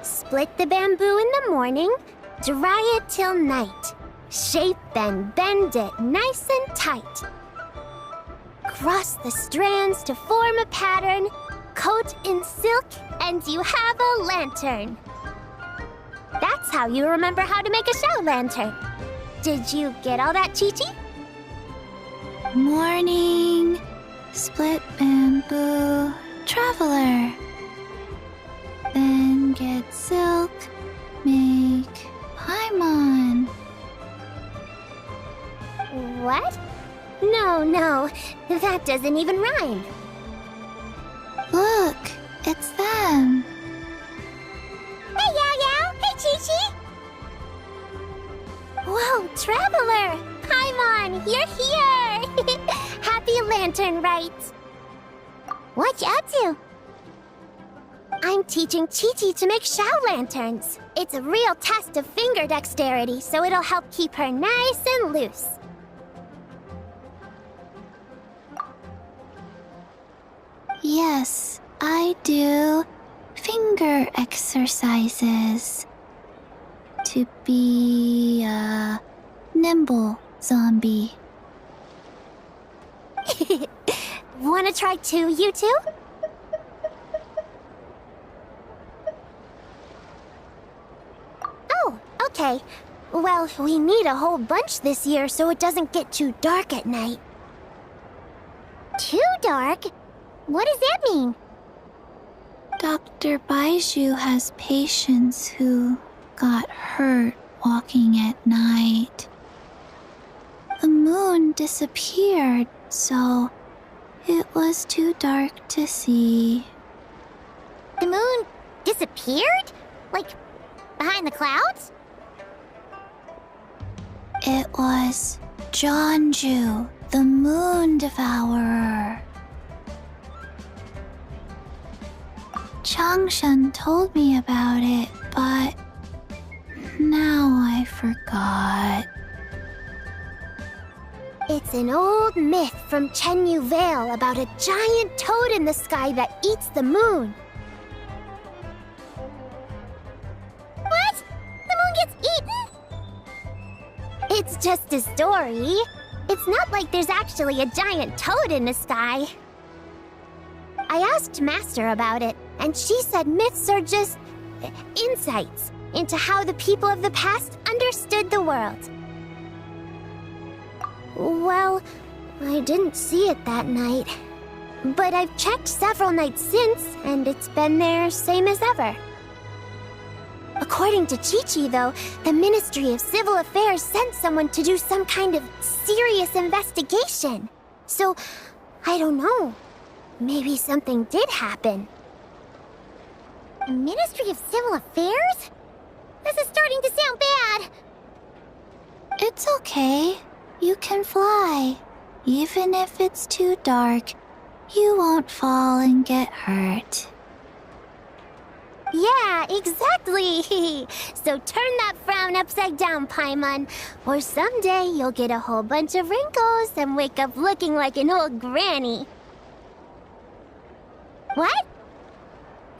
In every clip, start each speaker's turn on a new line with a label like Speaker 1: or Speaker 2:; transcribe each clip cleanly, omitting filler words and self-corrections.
Speaker 1: Split the bamboo in the morning, dry it till night. Shape and bend it nice and tight. Cross the strands to form a pattern, coat in silk, and you have a lantern. That's how you remember how to make a show lantern. Did you get all that, Chi-Chi?
Speaker 2: Morning, split bamboo, traveler. Then get silk, make Paimon.
Speaker 1: What? No, that doesn't even rhyme.
Speaker 2: Look, it's them.
Speaker 1: Hey, Yao Yao! Hey, Chi-Chi! Whoa, Traveler! Paimon, you're here! Happy Lantern Rites! What you up to? I'm teaching Chi-Chi to make Shao lanterns. It's a real test of finger dexterity, so it'll help keep her nice and loose.
Speaker 2: Yes, I do finger exercises to be a nimble zombie.
Speaker 1: Wanna try too, you two? Oh, okay. Well, we need a whole bunch this year so it doesn't get too dark at night. Too dark? What does that mean?
Speaker 2: Dr. Baiju has patients who got hurt walking at night. The moon disappeared, so it was too dark to see.
Speaker 1: The moon disappeared? Like, behind the clouds?
Speaker 2: It was Jeonju, the moon devourer. Changshan told me about it, but now I forgot.
Speaker 1: It's an old myth from Chenyu Vale about a giant toad in the sky that eats the moon. What? The moon gets eaten? It's just a story. It's not like there's actually a giant toad in the sky. I asked Master about it, and she said myths are just insights into how the people of the past understood the world. Well, I didn't see it that night. But I've checked several nights since, and it's been there same as ever. According to Chi-Chi, though, the Ministry of Civil Affairs sent someone to do some kind of serious investigation. So, I don't know. Maybe something did happen. The Ministry of Civil Affairs? This is starting to sound bad.
Speaker 2: It's okay. You can fly. Even if it's too dark, you won't fall and get hurt.
Speaker 1: Yeah, exactly. So turn that frown upside down, Paimon, or someday you'll get a whole bunch of wrinkles and wake up looking like an old granny. What?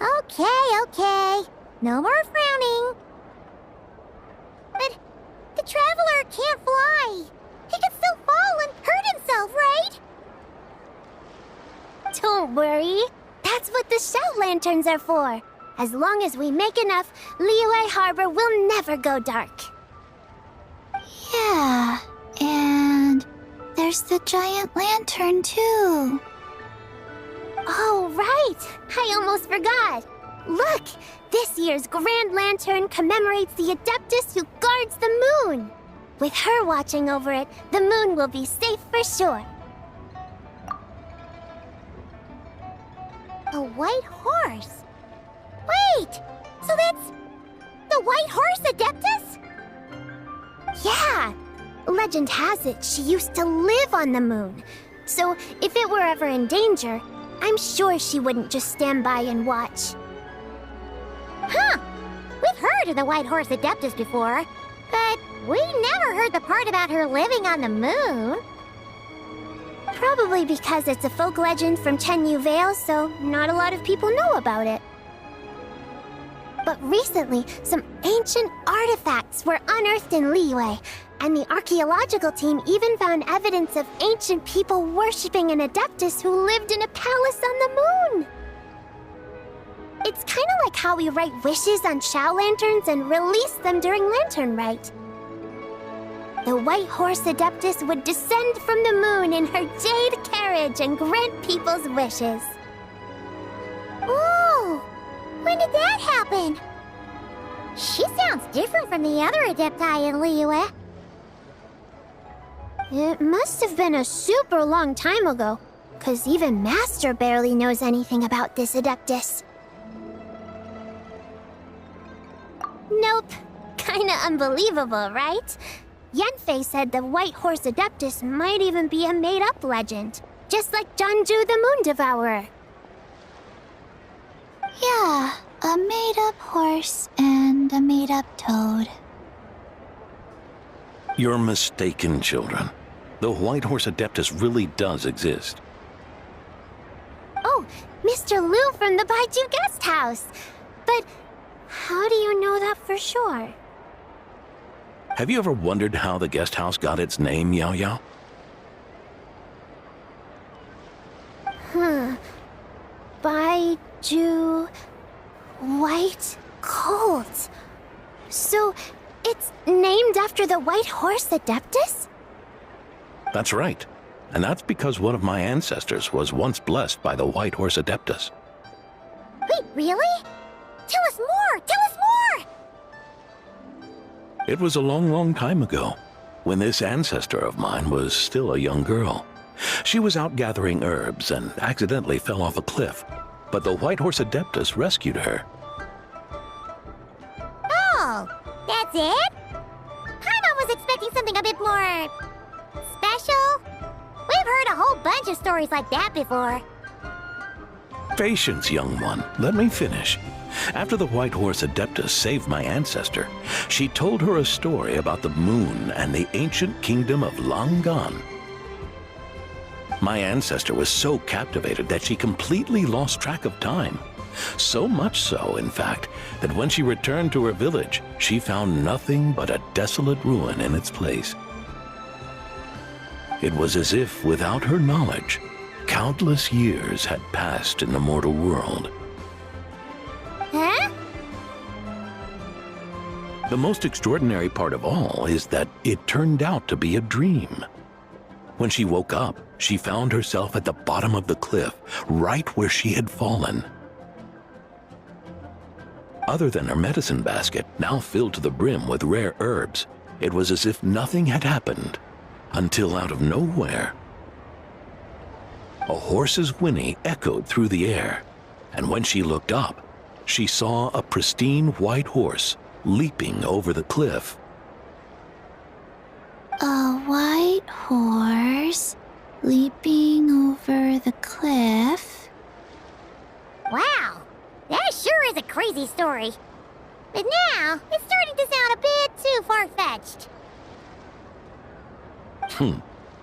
Speaker 1: Okay. No more frowning. But the Traveler can't fly. He can still fall and hurt himself, right? Don't worry. That's what the Shell Lanterns are for. As long as we make enough, Liyue Harbor will never go dark.
Speaker 2: Yeah, and there's the giant lantern too.
Speaker 1: Oh, right! I almost forgot! Look! This year's Grand Lantern commemorates the Adeptus who guards the moon! With her watching over it, the moon will be safe for sure. A white horse? Wait! So that's the White Horse Adeptus? Yeah! Legend has it she used to live on the moon. So if it were ever in danger, I'm sure she wouldn't just stand by and watch. Huh! We've heard of the White Horse Adeptus before, but We never heard the part about her living on the moon. Probably because it's a folk legend from Chenyu Vale, so not a lot of people know about it. But recently, some ancient artifacts were unearthed in Liyue, and the archaeological team even found evidence of ancient people worshipping an adeptus who lived in a palace on the moon. It's kind of like how we write wishes on Shao lanterns and release them during Lantern Rite. The White Horse Adeptus would descend from the moon in her jade carriage and grant people's wishes. Ooh! When did that happen? She sounds different from the other Adepti in Liyue. It must have been a super long time ago, 'cause even Master barely knows anything about this Adeptus. Nope. Kinda unbelievable, right? Yanfei said the White Horse Adeptus might even be a made-up legend, just like Janju the Moon Devourer.
Speaker 2: Yeah, a made-up horse and a made-up toad.
Speaker 3: You're mistaken, children. The White Horse Adeptus really does exist.
Speaker 1: Oh, Mr. Liu from the Baiju Guest House. But how do you know that for sure?
Speaker 3: Have you ever wondered how the guest house got its name, Yao Yao?
Speaker 1: Baiju... White Colt. So, it's named after the White Horse Adeptus?
Speaker 3: That's right. And that's because one of my ancestors was once blessed by the White Horse Adeptus.
Speaker 1: Wait, really? Tell us more! Tell us more!
Speaker 3: It was a long, long time ago, when this ancestor of mine was still a young girl. She was out gathering herbs and accidentally fell off a cliff, but the White Horse Adeptus rescued her.
Speaker 1: Oh, that's it? Paimon was expecting something a bit more... special? We've heard a whole bunch of stories like that before.
Speaker 3: Patience, young one. Let me finish. After the White Horse Adeptus saved my ancestor, she told her a story about the moon and the ancient kingdom of Langan. My ancestor was so captivated that she completely lost track of time. So much so, in fact, that when she returned to her village, she found nothing but a desolate ruin in its place. It was as if, without her knowledge, countless years had passed in the mortal world.
Speaker 1: Huh?
Speaker 3: The most extraordinary part of all is that it turned out to be a dream. When she woke up, she found herself at the bottom of the cliff, right where she had fallen. Other than her medicine basket, now filled to the brim with rare herbs, it was as if nothing had happened, until out of nowhere, a horse's whinny echoed through the air, and when she looked up, she saw a pristine white horse leaping over the cliff.
Speaker 2: A white horse leaping over the cliff?
Speaker 1: Wow, that sure is a crazy story. But now, it's starting to sound a bit too far-fetched.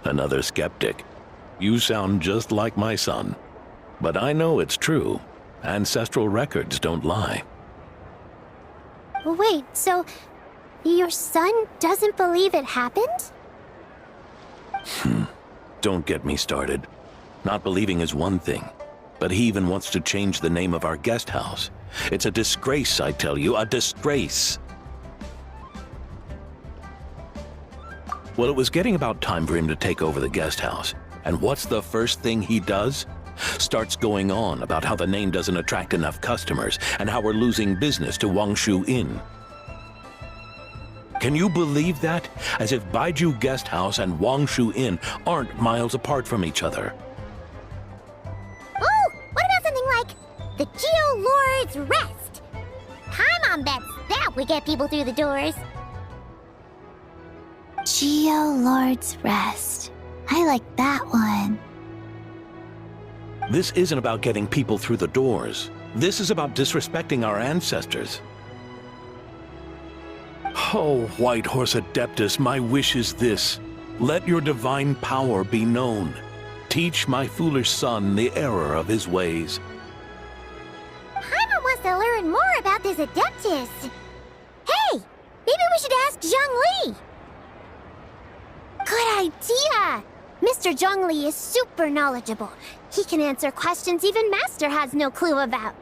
Speaker 3: Another skeptic. You sound just like my son. But I know it's true. Ancestral records don't lie.
Speaker 1: Wait, so your son doesn't believe it happened?
Speaker 3: Don't get me started. Not believing is one thing, but he even wants to change the name of our guest house. It's a disgrace, I tell you, a disgrace. Well, it was getting about time for him to take over the guest house. And what's the first thing he does? Starts going on about how the name doesn't attract enough customers and how we're losing business to Wangshu Inn. Can you believe that? As if Baiju Guest House and Wangshu Inn aren't miles apart from each other.
Speaker 1: Oh, what about something like the Geo Lord's Rest? Paimon bets that would get people through the doors.
Speaker 2: Geo Lord's Rest. I like that one.
Speaker 3: This isn't about getting people through the doors. This is about disrespecting our ancestors. Oh, White Horse Adeptus, my wish is this. Let your divine power be known. Teach my foolish son the error of his ways.
Speaker 1: Paimon wants to learn more about this Adeptus. Hey, maybe we should ask Zhongli. Good idea! Mr. Zhongli is super knowledgeable. He can answer questions even Master has no clue about.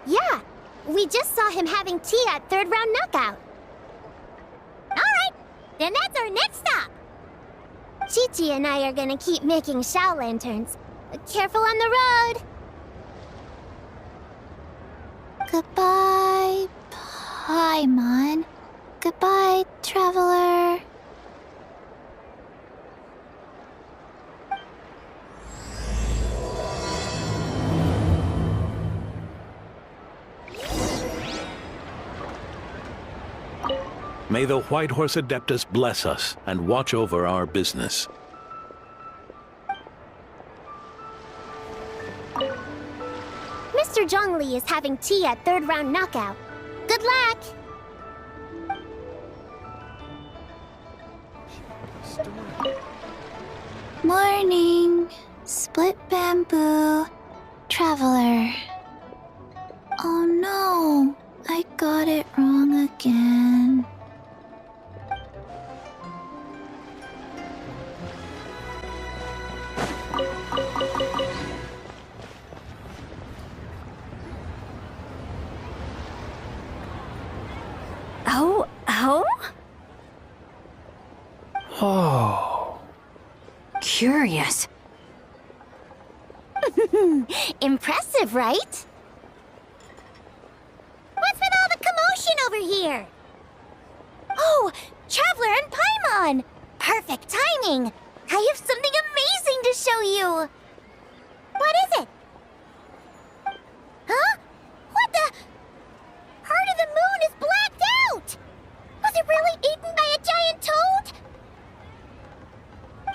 Speaker 1: Yeah, we just saw him having tea at third round knockout. Alright, then that's our next stop. Chi-Chi and I are gonna keep making Shao lanterns. Careful on the road.
Speaker 2: Goodbye, Paimon. Goodbye, traveler.
Speaker 3: May the White Horse Adeptus bless us and watch over our business.
Speaker 1: Mr. Zhongli is having tea at third round knockout. Good luck!
Speaker 2: Morning, split bamboo, traveler. Oh no, I got it wrong again.
Speaker 4: Oh. Curious.
Speaker 1: Impressive, right? What's with all the commotion over here? Oh, Traveler and Paimon! Perfect timing! I have something amazing to show you! What is it? Huh? What the? Part of the moon is blacked out! Was it really eaten by a giant toad?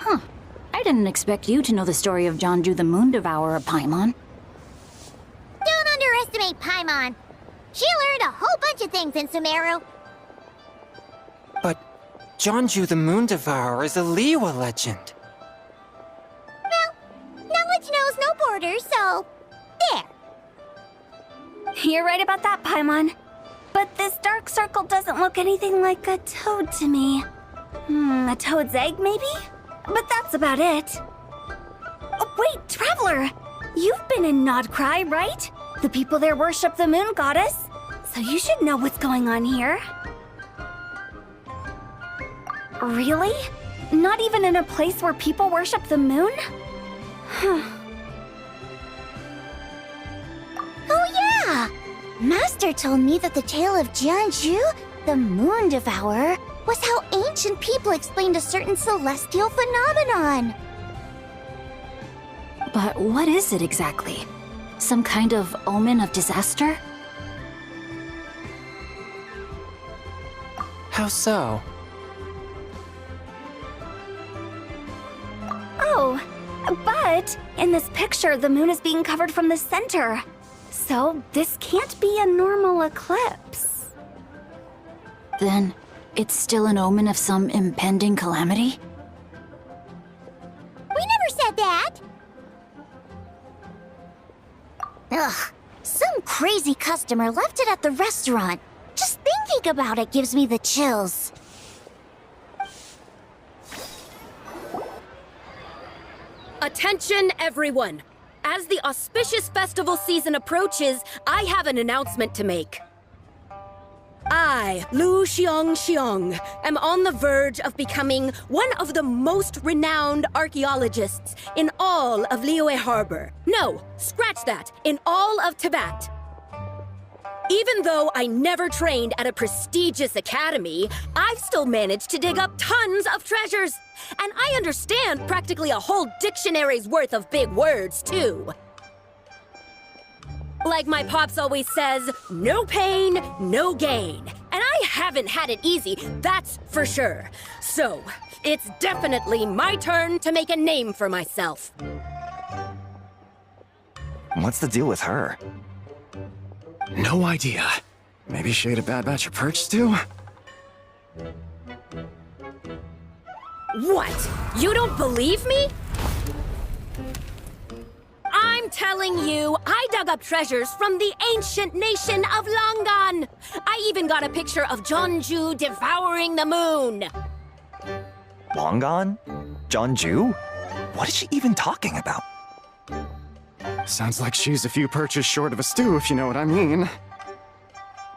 Speaker 4: Huh. I didn't expect you to know the story of Jonju the Moon Devourer, Paimon.
Speaker 1: Don't underestimate Paimon. She learned a whole bunch of things in Sumeru.
Speaker 5: But Jonju the Moon Devourer is a Liyue legend.
Speaker 1: Well, knowledge knows no borders, so... there.
Speaker 6: You're right about that, Paimon. But this dark circle doesn't look anything like a toad to me. A toad's egg, maybe? But that's about it. Oh, wait, Traveler! You've been in Nodcry, right? The people there worship the moon goddess. So you should know what's going on here. Really? Not even in a place where people worship the moon?
Speaker 1: Oh yeah! Master told me that the tale of Jianzhu, the Moon Devourer, was how ancient people explained a certain celestial phenomenon.
Speaker 4: But what is it exactly? Some kind of omen of disaster?
Speaker 5: How so?
Speaker 6: Oh, but in this picture, the moon is being covered from the center. So this can't be a normal eclipse.
Speaker 4: Then it's still an omen of some impending calamity?
Speaker 1: We never said that! Ugh, some crazy customer left it at the restaurant. Just thinking about it gives me the chills.
Speaker 7: Attention, everyone! As the auspicious festival season approaches, I have an announcement to make. I, Lu Xiong, am on the verge of becoming one of the most renowned archaeologists in all of Liyue Harbor. No, scratch that, in all of Tibet. Even though I never trained at a prestigious academy, I've still managed to dig up tons of treasures. And I understand practically a whole dictionary's worth of big words, too. Like my pops always says, no pain, no gain. And I haven't had it easy, that's for sure. So, it's definitely my turn to make a name for myself.
Speaker 8: What's the deal with her? No idea. Maybe she ate a bad batch of perch stew?
Speaker 7: What? You don't believe me? I'm telling you, I dug up treasures from the ancient nation of Langan. I even got a picture of Jeonju devouring the moon.
Speaker 9: Longon? Jeonju? What is she even talking about?
Speaker 8: Sounds like she's a few perches short of a stew, if you know what I mean.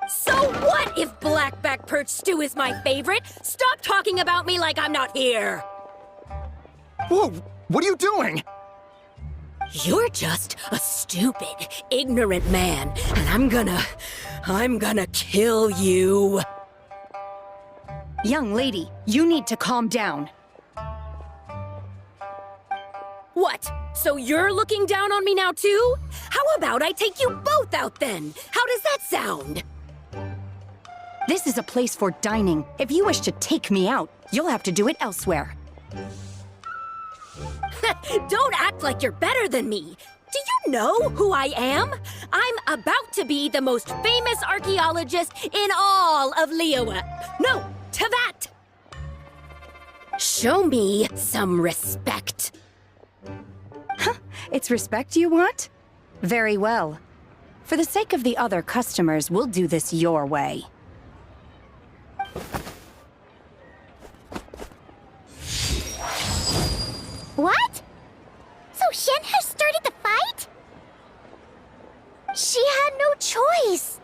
Speaker 7: So what if blackback perch stew is my favorite? Stop talking about me like I'm not here.
Speaker 8: Whoa, what are you doing?
Speaker 7: You're just a stupid, ignorant man, and I'm gonna kill you.
Speaker 10: Young lady, you need to calm down.
Speaker 7: What? So you're looking down on me now too? How about I take you both out then? How does that sound?
Speaker 10: This is a place for dining. If you wish to take me out, you'll have to do it elsewhere.
Speaker 7: Don't act like you're better than me. Do you know who I am? I'm about to be the most famous archaeologist in all of Liyue. No, Teyvat! Show me some respect.
Speaker 10: It's respect you want? Very well. For the sake of the other customers, we'll do this your way.
Speaker 1: What? So Shen has started the fight? She had no choice.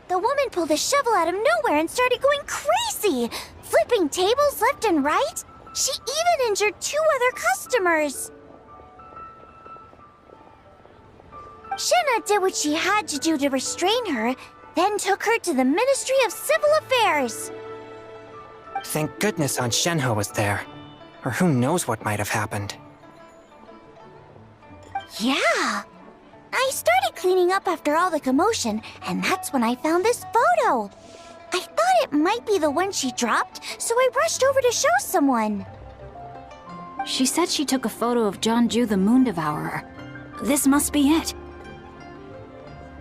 Speaker 1: The woman pulled a shovel out of nowhere and started going crazy, flipping tables left and right. She even injured 2 other customers. Shenna did what she had to do to restrain her, then took her to the Ministry of Civil Affairs.
Speaker 5: Thank goodness Aunt Shenhe was there. Or who knows what might have happened.
Speaker 1: Yeah. I started cleaning up after all the commotion, and that's when I found this photo. I thought it might be the one she dropped, so I rushed over to show someone.
Speaker 4: She said she took a photo of Jeonju the Moon Devourer. This must be it.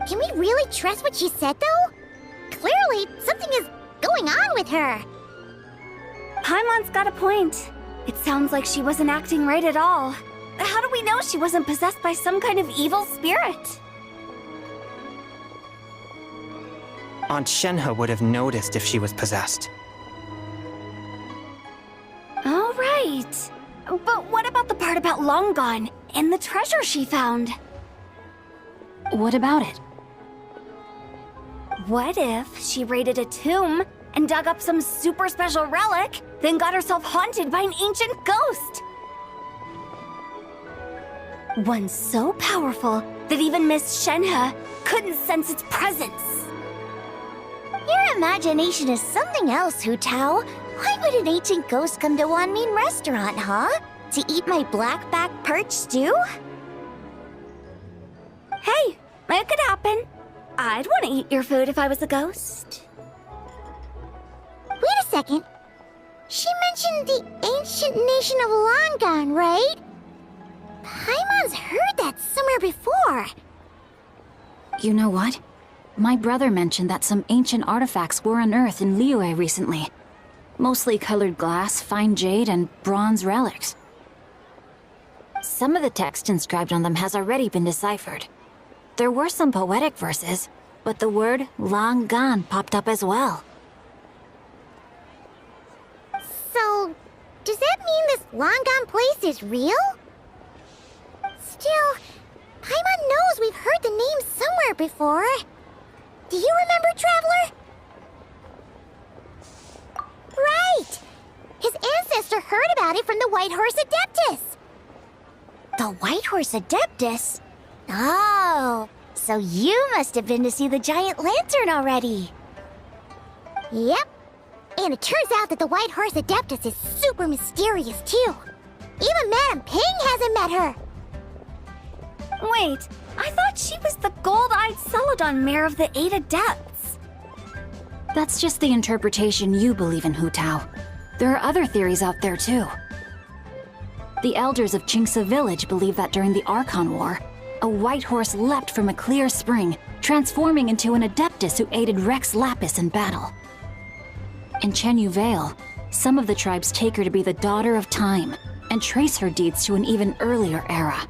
Speaker 1: Can we really trust what she said, though? Clearly, something is going on with her.
Speaker 6: Paimon's got a point. It sounds like she wasn't acting right at all. How do we know she wasn't possessed by some kind of evil spirit?
Speaker 5: Aunt Shenhe would have noticed if she was possessed.
Speaker 6: All right. But what about the part about Longon and the treasure she found?
Speaker 4: What about it?
Speaker 6: What if she raided a tomb and dug up some super special relic, then got herself haunted by an ancient ghost? One so powerful that even Miss Shenhe couldn't sense its presence.
Speaker 1: Your imagination is something else, Hu Tao. Why would an ancient ghost come to Wanmin restaurant, huh? To eat my blackback perch stew?
Speaker 6: Hey, it could happen. I'd want to eat your food if I was a ghost.
Speaker 1: Wait a second. She mentioned the ancient nation of Langan, right? Paimon's heard that somewhere before.
Speaker 4: You know what? My brother mentioned that some ancient artifacts were unearthed in Liyue recently. Mostly colored glass, fine jade, and bronze relics. Some of the text inscribed on them has already been deciphered. There were some poetic verses, but the word Langan popped up as well.
Speaker 1: So, does that mean this Langan place is real? Still, Paimon knows we've heard the name somewhere before. Do you remember, Traveler? Right! His ancestor heard about it from the White Horse Adeptus. The White Horse Adeptus? Oh, so you must have been to see the giant lantern already. Yep. And it turns out that the White Horse Adeptus is super mysterious, too. Even Madame Ping hasn't met her.
Speaker 6: Wait, I thought she was the gold-eyed Celadon mare of the 8 Adepts.
Speaker 4: That's just the interpretation you believe in, Hu Tao. There are other theories out there, too. The elders of Qingce village believe that during the Archon War, Liyue was a white horse leapt from a clear spring, transforming into an Adeptus who aided Rex Lapis in battle. In Chenyu Vale, some of the tribes take her to be the Daughter of Time and trace her deeds to an even earlier era.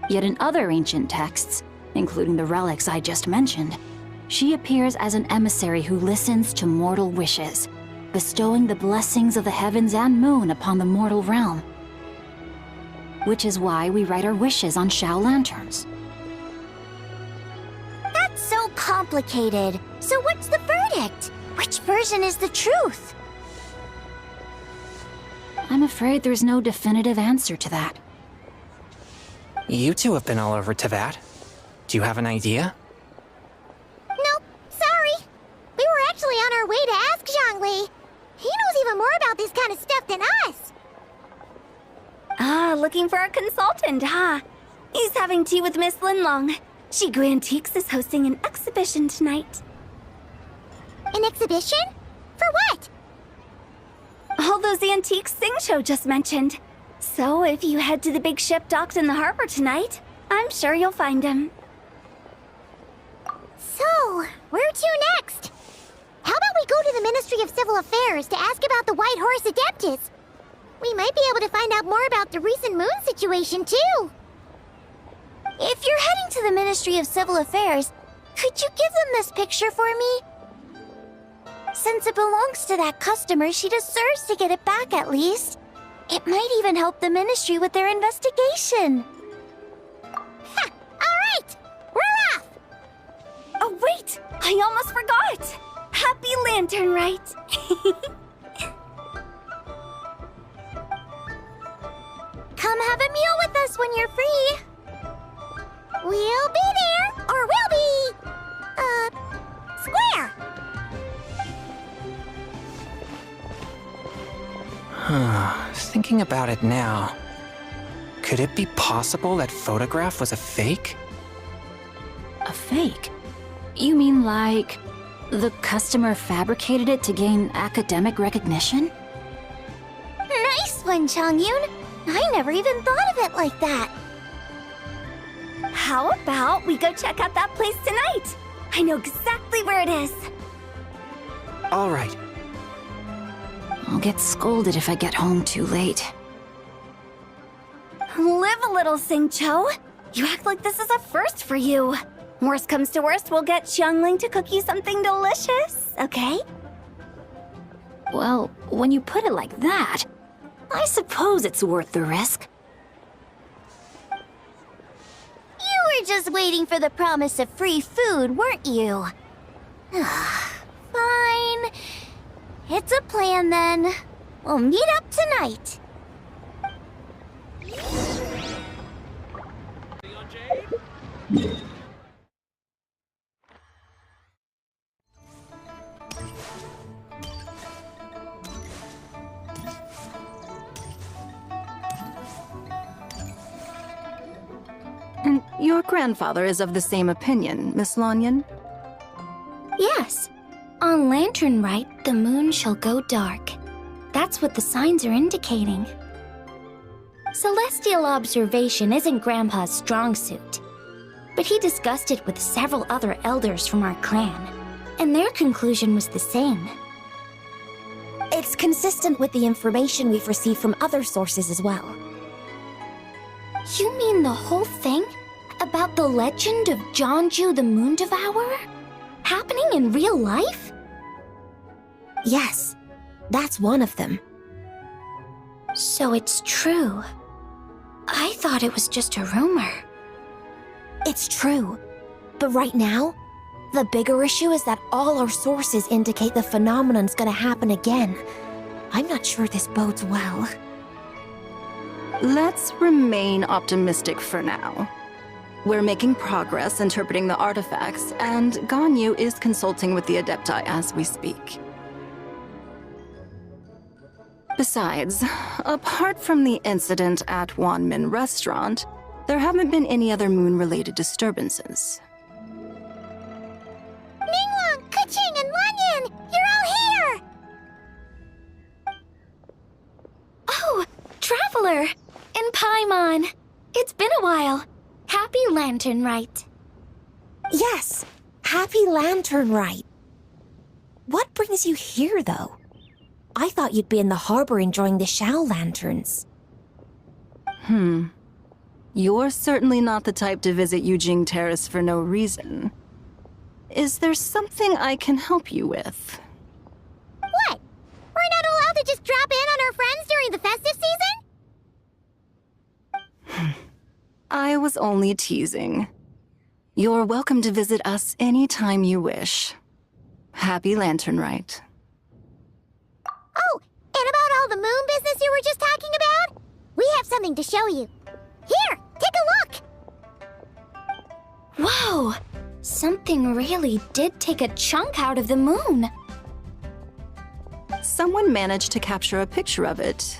Speaker 4: Yet in other ancient texts, including the relics I just mentioned, she appears as an emissary who listens to mortal wishes, bestowing the blessings of the heavens and moon upon the mortal realm. Which is why we write our wishes on Shao lanterns.
Speaker 1: That's so complicated. So what's the verdict? Which version is the truth?
Speaker 4: I'm afraid there's no definitive answer to that.
Speaker 5: You two have been all over Teyvat. Do you have an idea?
Speaker 1: Nope, sorry. We were actually on our way to ask Zhongli. He knows even more about this kind of stuff than us.
Speaker 6: Ah, looking for a consultant, huh? He's having tea with Miss Linlong. Shigu Antiques is hosting an exhibition tonight.
Speaker 1: An exhibition? For what?
Speaker 6: All those antiques Sing Show just mentioned. So if you head to the big ship docked in the harbor tonight, I'm sure you'll find him.
Speaker 1: So, where to next? How about we go to the Ministry of Civil Affairs to ask about the White Horse Adeptus? We might be able to find out more about the recent moon situation, too.
Speaker 6: If you're heading to the Ministry of Civil Affairs, could you give them this picture for me? Since it belongs to that customer, she deserves to get it back at least. It might even help the Ministry with their investigation.
Speaker 1: Ha! Alright! We're off!
Speaker 6: Oh wait! I almost forgot! Happy Lanternlit!
Speaker 1: Come have a meal with us when you're free. We'll be there, or we'll be... square.
Speaker 5: Thinking about it now, could it be possible that photograph was a fake?
Speaker 4: A fake? You mean like the customer fabricated it to gain academic recognition?
Speaker 1: Nice one, Chongyun. I never even thought of it like that.
Speaker 6: How about we go check out that place tonight? I know exactly where it is.
Speaker 5: All right.
Speaker 4: I'll get scolded if I get home too late.
Speaker 6: Live a little, Sing-Cho. You act like this is a first for you. Worst comes to worst, we'll get Xiangling to cook you something delicious, okay?
Speaker 4: Well, when you put it like that, I suppose it's worth the risk.
Speaker 1: You were just waiting for the promise of free food, weren't you? Fine. It's a plan then. We'll meet up tonight.
Speaker 10: And your grandfather is of the same opinion, Miss Lanyan?
Speaker 6: Yes. On Lanternlit, the moon shall go dark. That's what the signs are indicating. Celestial observation isn't Grandpa's strong suit, but he discussed it with several other elders from our clan, and their conclusion was the same. It's consistent with the information we've received from other sources as well. You mean the whole thing? About the legend of Zhongju the Moon Devourer? Happening in real life? Yes, that's one of them. So it's true. I thought it was just a rumor. It's true. But right now, the bigger issue is that all our sources indicate the phenomenon's gonna happen again. I'm not sure this bodes well.
Speaker 10: Let's remain optimistic for now. We're making progress interpreting the artifacts, and Ganyu is consulting with the Adepti as we speak. Besides, apart from the incident at Wanmin Restaurant, there haven't been any other moon-related disturbances.
Speaker 1: Ningguang, Keqing, and Lanyan! You're all here!
Speaker 6: Oh, Traveler! And Paimon! It's been a while. Happy Lanternlit.
Speaker 11: Yes, happy Lanternlit. What brings you here, though? I thought you'd be in the harbor enjoying the Shao lanterns.
Speaker 10: You're certainly not the type to visit Yujing Terrace for no reason. Is there something I can help you with?
Speaker 1: What? We're not allowed to just drop in on our friends during the festive season?
Speaker 10: I was only teasing. You're welcome to visit us anytime you wish. Happy Lanternlit.
Speaker 1: Oh, and about all the moon business you were just talking about? We have something to show you. Here, take a look!
Speaker 6: Whoa! Something really did take a chunk out of the moon.
Speaker 10: Someone managed to capture a picture of it.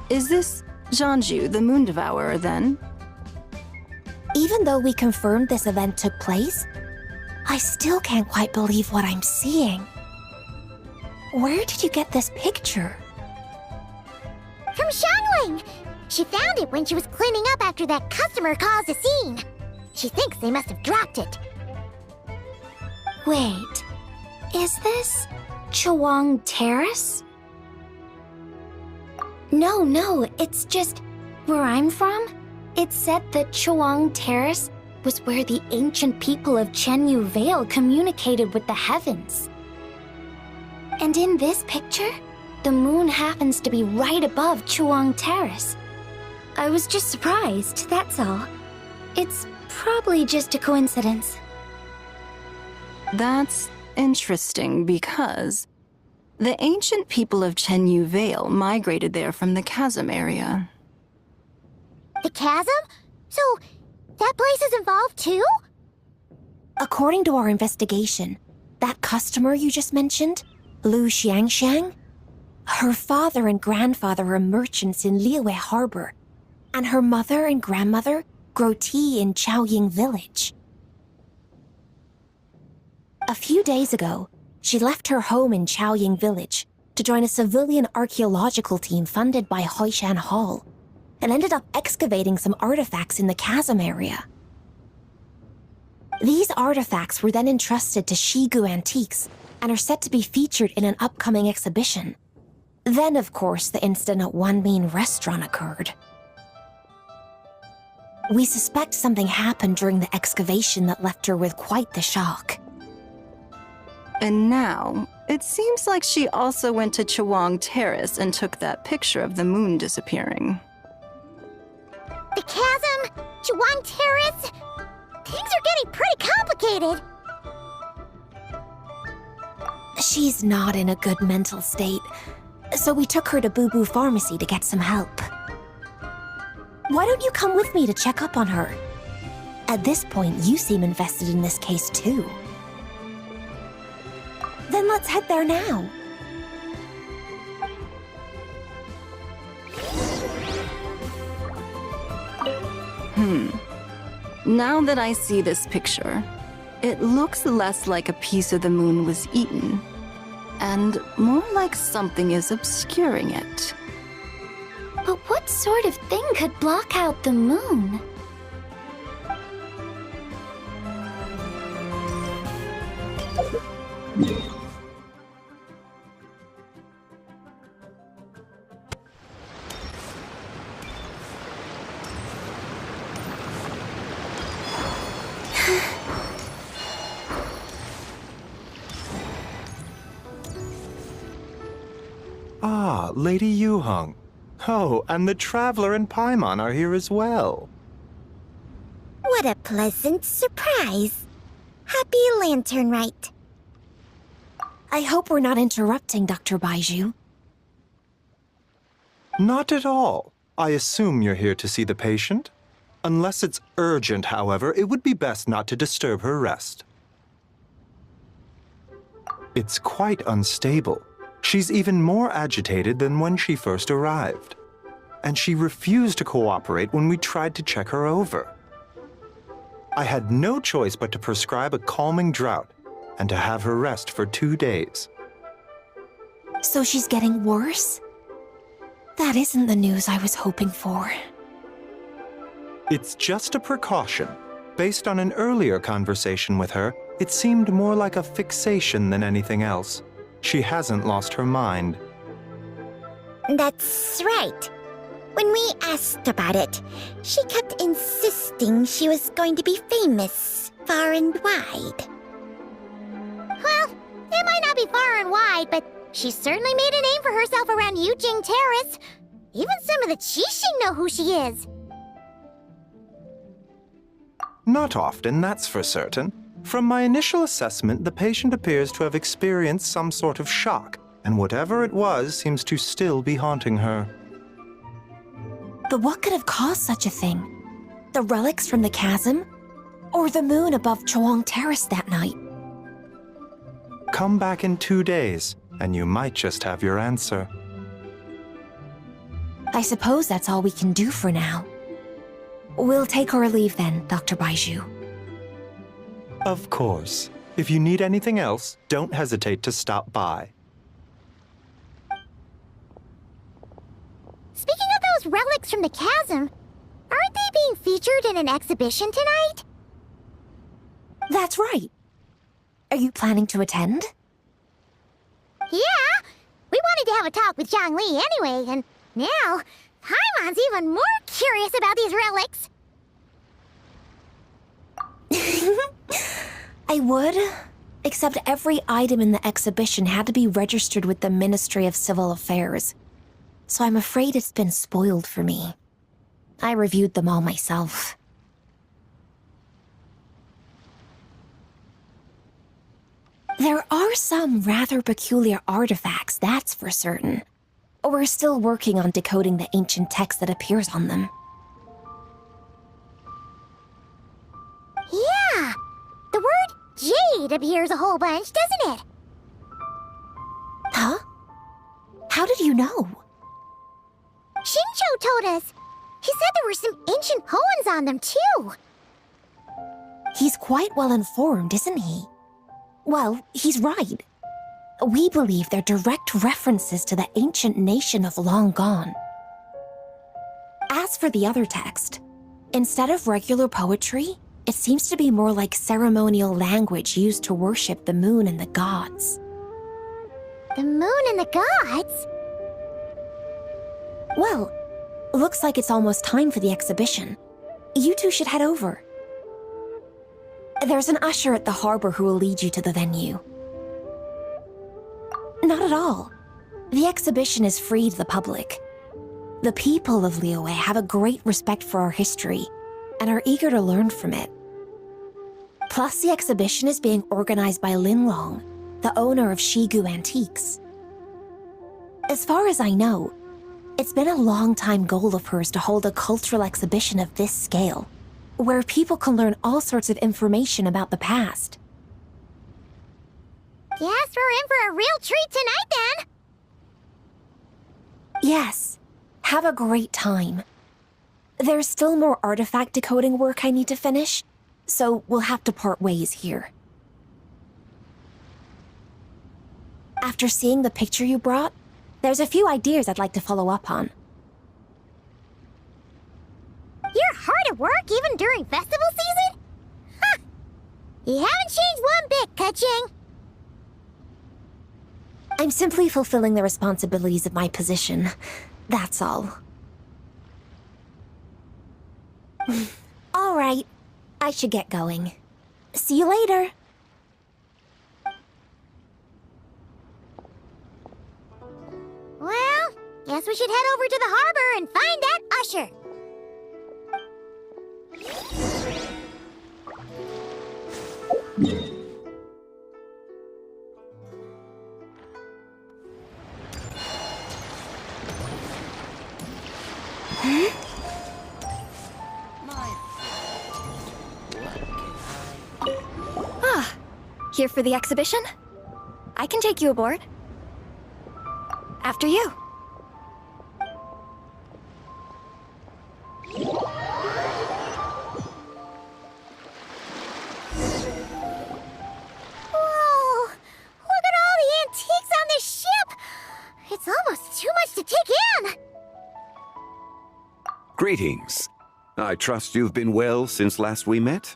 Speaker 10: Is this Zhanju, the Moon Devourer, then?
Speaker 11: Even though we confirmed this event took place, I still can't quite believe what I'm seeing. Where did you get this picture?
Speaker 1: From Shanling! She found it when she was cleaning up after that customer caused a scene. She thinks they must have dropped it.
Speaker 6: Wait, is this Chawang Terrace? No, it's just where I'm from. It said that Chawang Terrace was where the ancient people of Chenyu Vale communicated with the heavens. And in this picture, the moon happens to be right above Chawang Terrace. I was just surprised, that's all. It's probably just a coincidence.
Speaker 10: That's interesting because the ancient people of Chenyu Vale migrated there from the chasm area.
Speaker 1: The chasm? So, that place is involved too?
Speaker 11: According to our investigation, that customer you just mentioned, Lu Xiangxiang, her father and grandfather are merchants in Liyue Harbor, and her mother and grandmother grow tea in Chaoying Village. A few days ago, she left her home in Chaoying Village to join a civilian archaeological team funded by Hoishan Hall, and ended up excavating some artifacts in the chasm area. These artifacts were then entrusted to Shigu Antiques and are set to be featured in an upcoming exhibition. Then, of course, the incident at Wanmin Restaurant occurred. We suspect something happened during the excavation that left her with quite the shock.
Speaker 10: And now, it seems like she also went to Chawang Terrace and took that picture of the moon disappearing.
Speaker 1: The chasm? Chawang Terrace? Things are getting pretty complicated.
Speaker 11: She's not in a good mental state, so we took her to Boo Boo Pharmacy to get some help. Why don't you come with me to check up on her? At this point, you seem invested in this case too. Then let's head there now.
Speaker 10: Now that I see this picture, it looks less like a piece of the moon was eaten, and more like something is obscuring it.
Speaker 6: But what sort of thing could block out the moon?
Speaker 9: Ah, Lady Yuheng. Oh, and the Traveler and Paimon are here as well.
Speaker 1: What a pleasant surprise. Happy Lanternlit.
Speaker 11: I hope we're not interrupting, Dr. Baiju.
Speaker 9: Not at all. I assume you're here to see the patient? Unless it's urgent, however, it would be best not to disturb her rest. It's quite unstable. She's even more agitated than when she first arrived. And she refused to cooperate when we tried to check her over. I had no choice but to prescribe a calming draught and to have her rest for 2 days.
Speaker 11: So she's getting worse? That isn't the news I was hoping for.
Speaker 9: It's just a precaution. Based on an earlier conversation with her, it seemed more like a fixation than anything else. She hasn't lost her mind.
Speaker 1: That's right. When we asked about it, she kept insisting she was going to be famous far and wide. Well, it might not be far and wide, but she certainly made a name for herself around Yujing Terrace. Even some of the Qixing know who she is.
Speaker 9: Not often, that's for certain. From my initial assessment, the patient appears to have experienced some sort of shock, and whatever it was seems to still be haunting her.
Speaker 11: But what could have caused such a thing? The relics from the chasm? Or the moon above Chuang Terrace that night?
Speaker 9: Come back in 2 days, and you might just have your answer.
Speaker 11: I suppose that's all we can do for now. We'll take our leave then, Dr. Baiju.
Speaker 9: Of course. If you need anything else, don't hesitate to stop by.
Speaker 1: Speaking of those relics from the chasm, aren't they being featured in an exhibition tonight?
Speaker 11: That's right. Are you planning to attend?
Speaker 1: Yeah! We wanted to have a talk with Zhongli anyway, and now Paimon's even more curious about these relics.
Speaker 11: I would, except every item in the exhibition had to be registered with the Ministry of Civil Affairs. So I'm afraid it's been spoiled for me. I reviewed them all myself. There are some rather peculiar artifacts, that's for certain. We're still working on decoding the ancient text that appears on them.
Speaker 1: Yeah! The word jade appears a whole bunch, doesn't it?
Speaker 11: Huh? How did you know?
Speaker 1: Shincho told us. He said there were some ancient poems on them, too.
Speaker 11: He's quite well informed, isn't he? Well, he's right. We believe they're direct references to the ancient nation of long gone. As for the other text, instead of regular poetry, it seems to be more like ceremonial language used to worship the moon and the gods.
Speaker 1: The moon and the gods?
Speaker 11: Well, looks like it's almost time for the exhibition. You two should head over. There's an usher at the harbor who will lead you to the venue. Not at all. The exhibition is free to the public. The people of Liyue have a great respect for our history and are eager to learn from it. Plus, the exhibition is being organized by Linlong, the owner of Shigu Antiques. As far as I know, it's been a long-time goal of hers to hold a cultural exhibition of this scale, where people can learn all sorts of information about the past.
Speaker 1: Guess we're in for a real treat tonight, then.
Speaker 11: Yes. Have a great time. There's still more artifact decoding work I need to finish, so we'll have to part ways here. After seeing the picture you brought, there's a few ideas I'd like to follow up on.
Speaker 1: You're hard at work even during festival season? Huh! You haven't changed one bit, Keqing.
Speaker 11: I'm simply fulfilling the responsibilities of my position. That's all. All right. I should get going. See you later.
Speaker 1: Well, guess we should head over to the harbor and find that usher.
Speaker 6: Ah, here for the exhibition? I can take you aboard. After you.
Speaker 1: Whoa! Look at all the antiques on this ship! It's almost too much to take in!
Speaker 12: Greetings. I trust you've been well since last we met?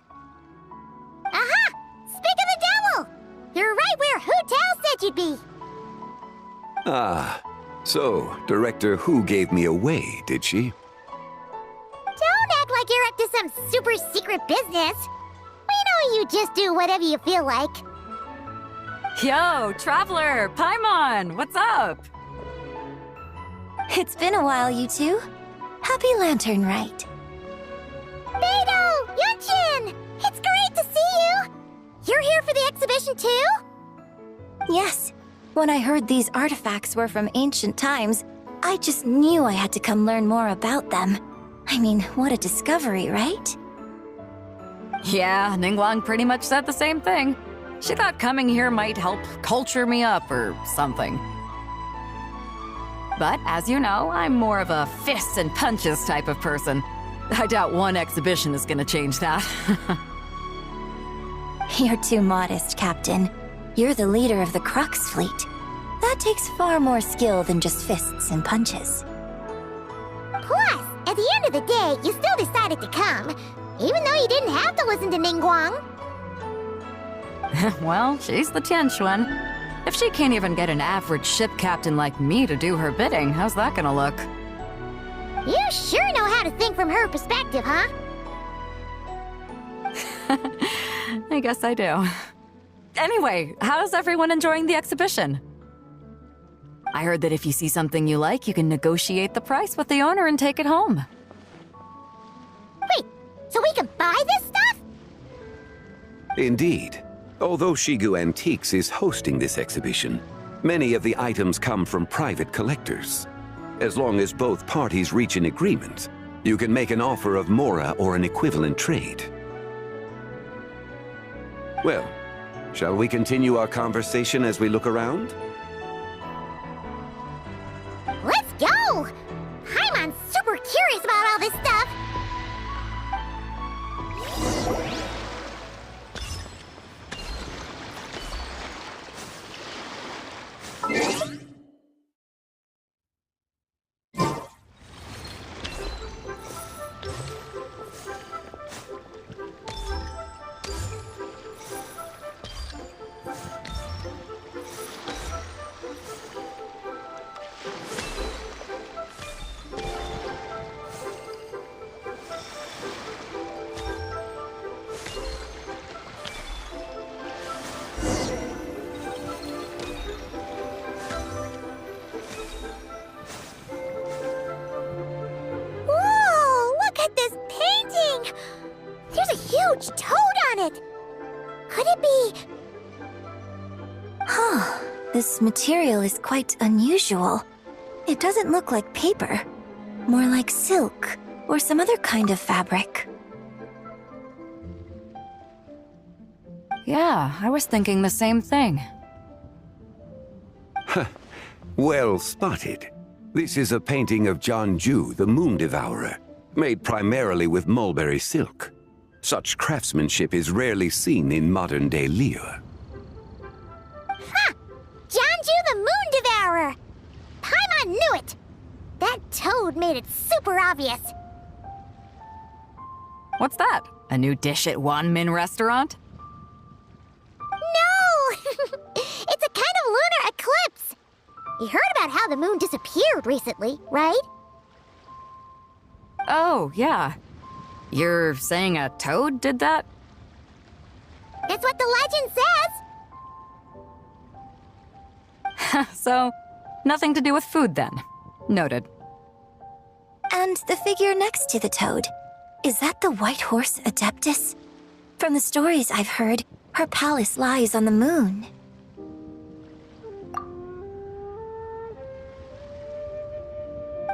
Speaker 1: Aha! Speak of the devil! You're right where Hu Tao said you'd be.
Speaker 12: Ah, so Director Hu gave me away, did she?
Speaker 1: Don't act like you're up to some super secret business. We know you just do whatever you feel like.
Speaker 13: Yo, Traveler! Paimon! What's up?
Speaker 11: It's been a while, you two. Happy Lanternlit.
Speaker 1: Beidou! Yunchin! It's great to see you! You're here for the exhibition too?
Speaker 11: Yes. When I heard these artifacts were from ancient times, I just knew I had to come learn more about them. I mean, what a discovery, right?
Speaker 13: Yeah, Ningguang pretty much said the same thing. She thought coming here might help culture me up or something. But as you know, I'm more of a fists and punches type of person. I doubt one exhibition is gonna change that.
Speaker 11: You're too modest, Captain. You're the leader of the Crux fleet. That takes far more skill than just fists and punches.
Speaker 1: Plus, at the end of the day, you still decided to come, even though you didn't have to listen to Ningguang.
Speaker 13: Well, she's the Tianquan. If she can't even get an average ship captain like me to do her bidding, how's that gonna look?
Speaker 1: You sure know how to think from her perspective, huh?
Speaker 13: I guess I do. Anyway, how's everyone enjoying the exhibition? I heard that if you see something you like, you can negotiate the price with the owner and take it home.
Speaker 1: Wait, so we can buy this stuff?
Speaker 12: Indeed. Although Shigu Antiques is hosting this exhibition, many of the items come from private collectors. As long as both parties reach an agreement, you can make an offer of mora or an equivalent trade. Well, shall we continue our conversation as we look around?
Speaker 1: Let's go! Paimon's super curious about all this stuff. Huge toad on it! Could it be...
Speaker 11: Huh. This material is quite unusual. It doesn't look like paper. More like silk, or some other kind of fabric.
Speaker 13: Yeah, I was thinking the same thing.
Speaker 12: Well spotted. This is a painting of Jianju, the Moon Devourer, made primarily with mulberry silk. Such craftsmanship is rarely seen in modern-day Liyue.
Speaker 1: Ha! Jianju the Moon Devourer! Paimon knew it! That toad made it super obvious.
Speaker 13: What's that? A new dish at Wanmin restaurant?
Speaker 1: No! It's a kind of lunar eclipse. You heard about how the moon disappeared recently, right?
Speaker 13: Oh, yeah. You're saying a toad did that?
Speaker 1: That's what the legend says.
Speaker 13: So, nothing to do with food then. Noted.
Speaker 11: And the figure next to the toad, is that the White Horse Adeptus? From the stories I've heard, her palace lies on the moon.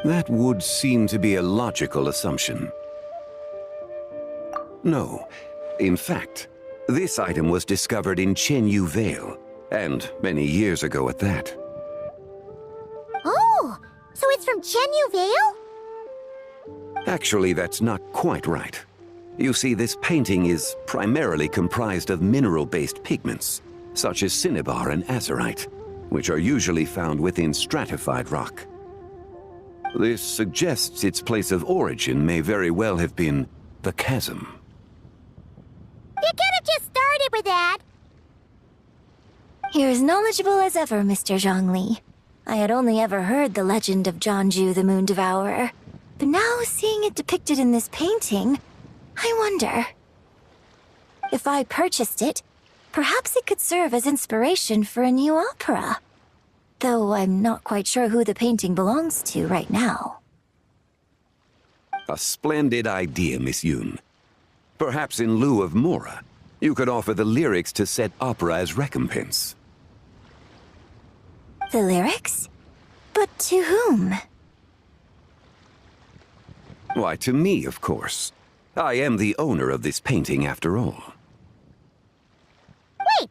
Speaker 12: That would seem to be a logical assumption. No. In fact, this item was discovered in Chenyu Vale, and many years ago at that.
Speaker 1: Oh, so it's from Chenyu Vale?
Speaker 12: Actually, that's not quite right. You see, this painting is primarily comprised of mineral-based pigments, such as cinnabar and azurite, which are usually found within stratified rock. This suggests its place of origin may very well have been the chasm.
Speaker 1: You could have just started with that.
Speaker 6: You're as knowledgeable as ever, Mr. Zhongli. I had only ever heard the legend of Jianzhu the Moon Devourer, but now seeing it depicted in this painting, I wonder. If I purchased it, perhaps it could serve as inspiration for a new opera. Though I'm not quite sure who the painting belongs to right now.
Speaker 12: A splendid idea, Miss Yoon. Perhaps in lieu of Mora, you could offer the lyrics to said opera as recompense.
Speaker 6: The lyrics? But to whom?
Speaker 12: Why, to me, of course. I am the owner of this painting, after all.
Speaker 1: Wait,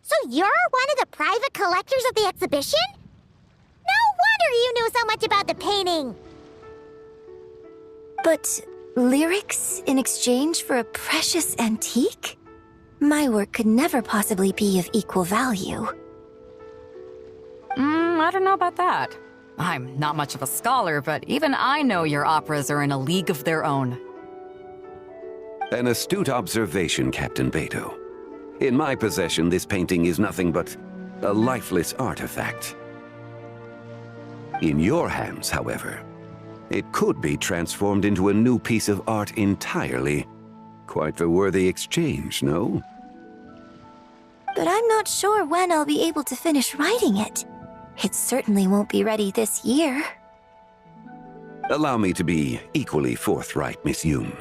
Speaker 1: so you're one of the private collectors of the exhibition? No wonder you knew so much about the painting!
Speaker 6: But lyrics in exchange for a precious antique? My work could never possibly be of equal value.
Speaker 13: I don't know about that. I'm not much of a scholar, but even I know your operas are in a league of their own.
Speaker 12: An astute observation, Captain Beto. In my possession, this painting is nothing but a lifeless artifact. In your hands, however, it could be transformed into a new piece of art entirely. Quite a worthy exchange, no?
Speaker 6: But I'm not sure when I'll be able to finish writing it. It certainly won't be ready this year.
Speaker 12: Allow me to be equally forthright, Miss Yoon.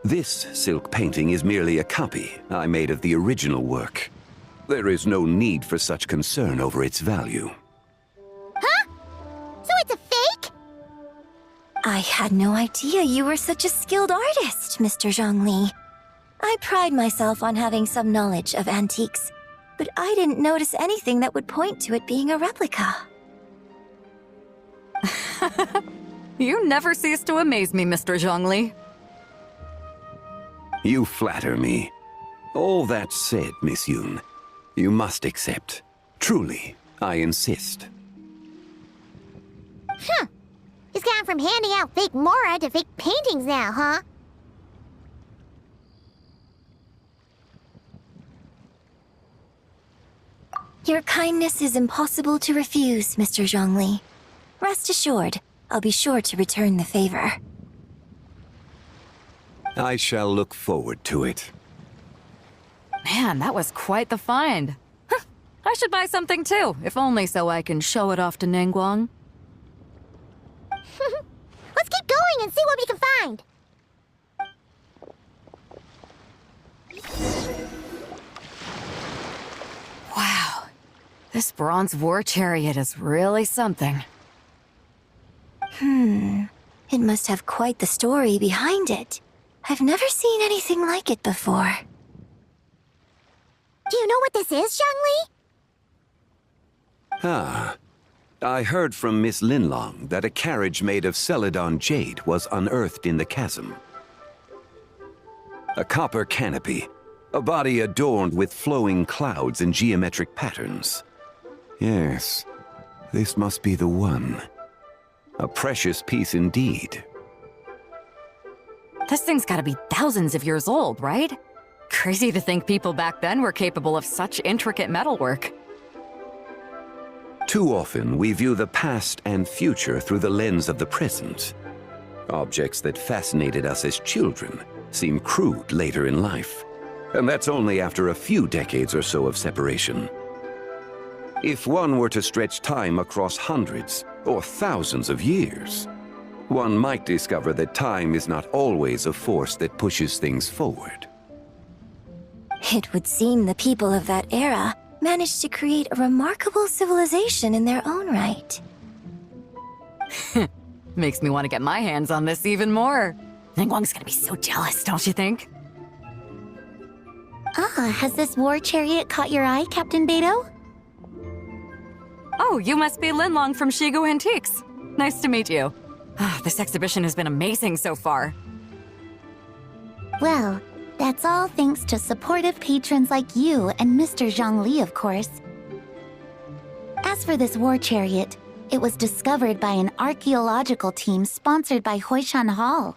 Speaker 12: This silk painting is merely a copy I made of the original work. There is no need for such concern over its value.
Speaker 1: Huh? So it's a fake?
Speaker 6: I had no idea you were such a skilled artist, Mr. Zhongli. I pride myself on having some knowledge of antiques, but I didn't notice anything that would point to it being a replica.
Speaker 13: You never cease to amaze me, Mr. Zhongli.
Speaker 12: You flatter me. All that said, Miss Yoon, you must accept. Truly, I insist.
Speaker 1: Huh. He's gone from handing out fake Mora to fake paintings now, huh?
Speaker 6: Your kindness is impossible to refuse, Mr. Zhongli. Rest assured, I'll be sure to return the favor.
Speaker 12: I shall look forward to it.
Speaker 13: Man, that was quite the find. Huh, I should buy something too, if only so I can show it off to Ningguang.
Speaker 1: Let's keep going and see what we can find.
Speaker 13: Wow, this bronze war chariot is really something.
Speaker 6: It must have quite the story behind it. I've never seen anything like it before.
Speaker 1: Do you know what this is, Zhongli?
Speaker 12: Ah. I heard from Miss Linlong that a carriage made of Celadon jade was unearthed in the chasm. A copper canopy, a body adorned with flowing clouds and geometric patterns. Yes, this must be the one. A precious piece indeed.
Speaker 13: This thing's gotta be thousands of years old, right? Crazy to think people back then were capable of such intricate metalwork.
Speaker 12: Too often, we view the past and future through the lens of the present. Objects that fascinated us as children seem crude later in life. And that's only after a few decades or so of separation. If one were to stretch time across hundreds or thousands of years, one might discover that time is not always a force that pushes things forward.
Speaker 6: It would seem the people of that era managed to create a remarkable civilization in their own right.
Speaker 13: Makes me want to get my hands on this even more. Ningguang's gonna be so jealous, don't you think?
Speaker 1: Has this war chariot caught your eye, Captain Beto?
Speaker 13: Oh, you must be Linlong from Shigu Antiques. Nice to meet you. This exhibition has been amazing so far.
Speaker 1: Well, that's all thanks to supportive patrons like you and Mr. Zhongli, of course. As for this war chariot,
Speaker 4: It was discovered by an archaeological team sponsored by Hoishan Hall.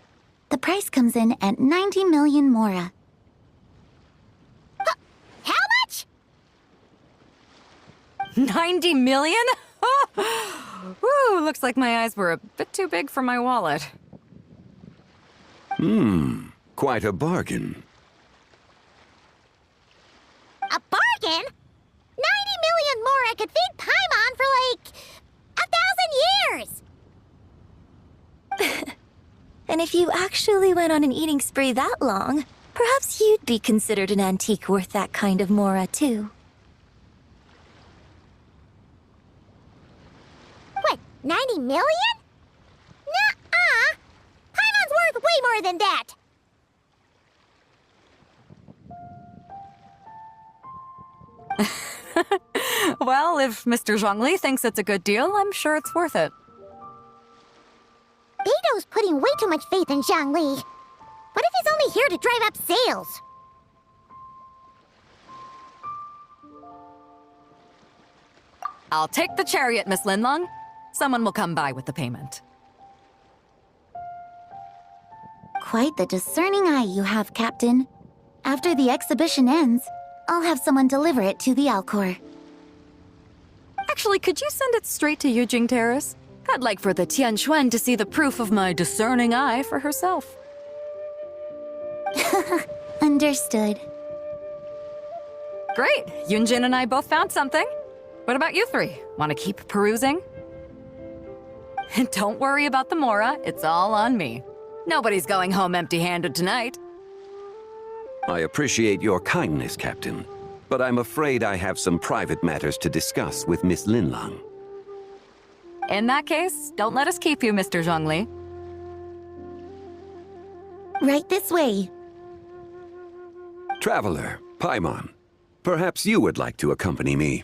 Speaker 4: The price comes in at 90 million mora.
Speaker 1: How much?
Speaker 13: 90 million? Woo, looks like my eyes were a bit too big for my wallet.
Speaker 12: Quite a bargain.
Speaker 1: A bargain? 90 million mora could feed Paimon for like 1,000 years!
Speaker 11: And if you actually went on an eating spree that long, perhaps you'd be considered an antique worth that kind of mora, too.
Speaker 1: What, 90 million? Nuh-uh! Paimon's worth way more than that!
Speaker 13: Well, if Mr. Zhongli thinks it's a good deal, I'm sure it's worth it.
Speaker 1: Beto's putting way too much faith in Zhongli. What if he's only here to drive up sales?
Speaker 13: I'll take the chariot, Miss Linlong. Someone will come by with the payment.
Speaker 4: Quite the discerning eye you have, Captain. After the exhibition ends, I'll have someone deliver it to the Alcor.
Speaker 13: Actually, could you send it straight to Yujing Terrace? I'd like for the Tianquan to see the proof of my discerning eye for herself.
Speaker 4: Understood.
Speaker 13: Great! Yunjin and I both found something. What about you three? Want to keep perusing? Don't worry about the mora, it's all on me. Nobody's going home empty-handed tonight.
Speaker 12: I appreciate your kindness, Captain, but I'm afraid I have some private matters to discuss with Miss Linlong.
Speaker 13: In that case, don't let us keep you, Mr. Zhongli.
Speaker 4: Right this way.
Speaker 12: Traveler, Paimon, perhaps you would like to accompany me.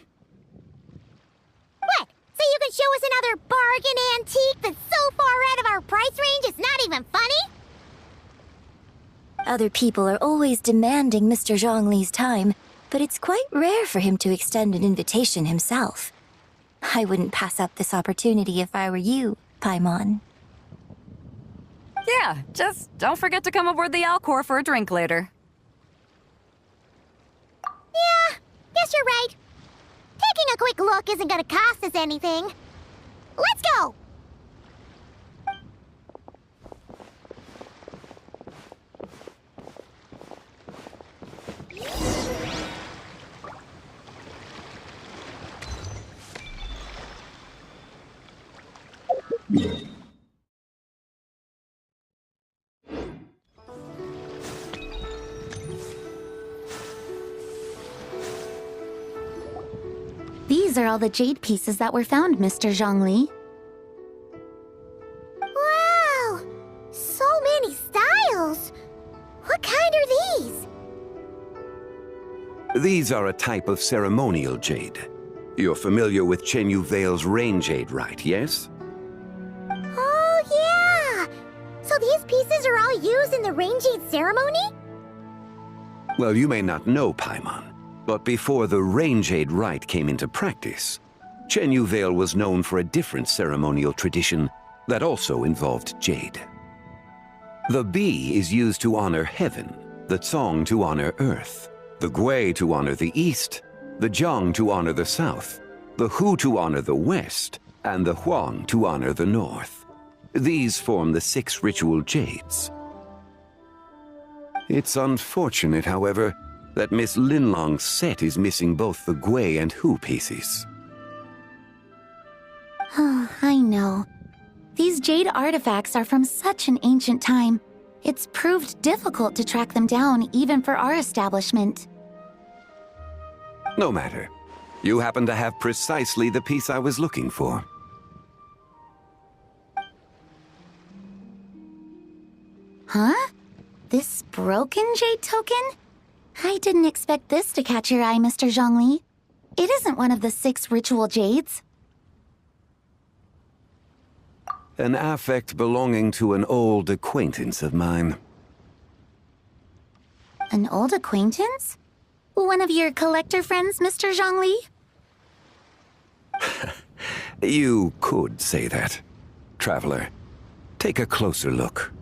Speaker 1: What? So you can show us another bargain antique that's so far out of our price range it's not even funny?
Speaker 11: Other people are always demanding Mr. Zhongli's time, but it's quite rare for him to extend an invitation himself. I wouldn't pass up this opportunity if I were you, Paimon.
Speaker 13: Yeah, just don't forget to come aboard the Alcor for a drink later.
Speaker 1: Yeah, guess you're right. Taking a quick look isn't gonna cost us anything. Let's go!
Speaker 4: These are all the jade pieces that were found, Mr. Zhongli.
Speaker 1: Wow! So many styles! What kind are these?
Speaker 12: These are a type of ceremonial jade. You're familiar with Chen Yu Vale's rain jade, right, yes?
Speaker 1: Oh, yeah! So these pieces are all used in the rain jade ceremony?
Speaker 12: Well, you may not know, Paimon, but before the rain jade rite came into practice, Chen Yu Vale was known for a different ceremonial tradition that also involved jade. The Bi is used to honor heaven, the Cong to honor earth, the Gui to honor the east, the Jiang to honor the south, the Hu to honor the west, and the Huang to honor the north. These form the 6 ritual jades. It's unfortunate, however, that Miss Linlong's set is missing both the Gui and Hu pieces.
Speaker 4: Oh, I know. These jade artifacts are from such an ancient time. It's proved difficult to track them down, even for our establishment.
Speaker 12: No matter. You happen to have precisely the piece I was looking for.
Speaker 4: Huh? This broken jade token? I didn't expect this to catch your eye, Mr. Zhongli. It isn't one of the 6 ritual jades.
Speaker 12: An affect belonging to an old acquaintance of mine.
Speaker 4: An old acquaintance? One of your collector friends, Mr. Zhongli?
Speaker 12: You could say that. Traveler, take a closer look.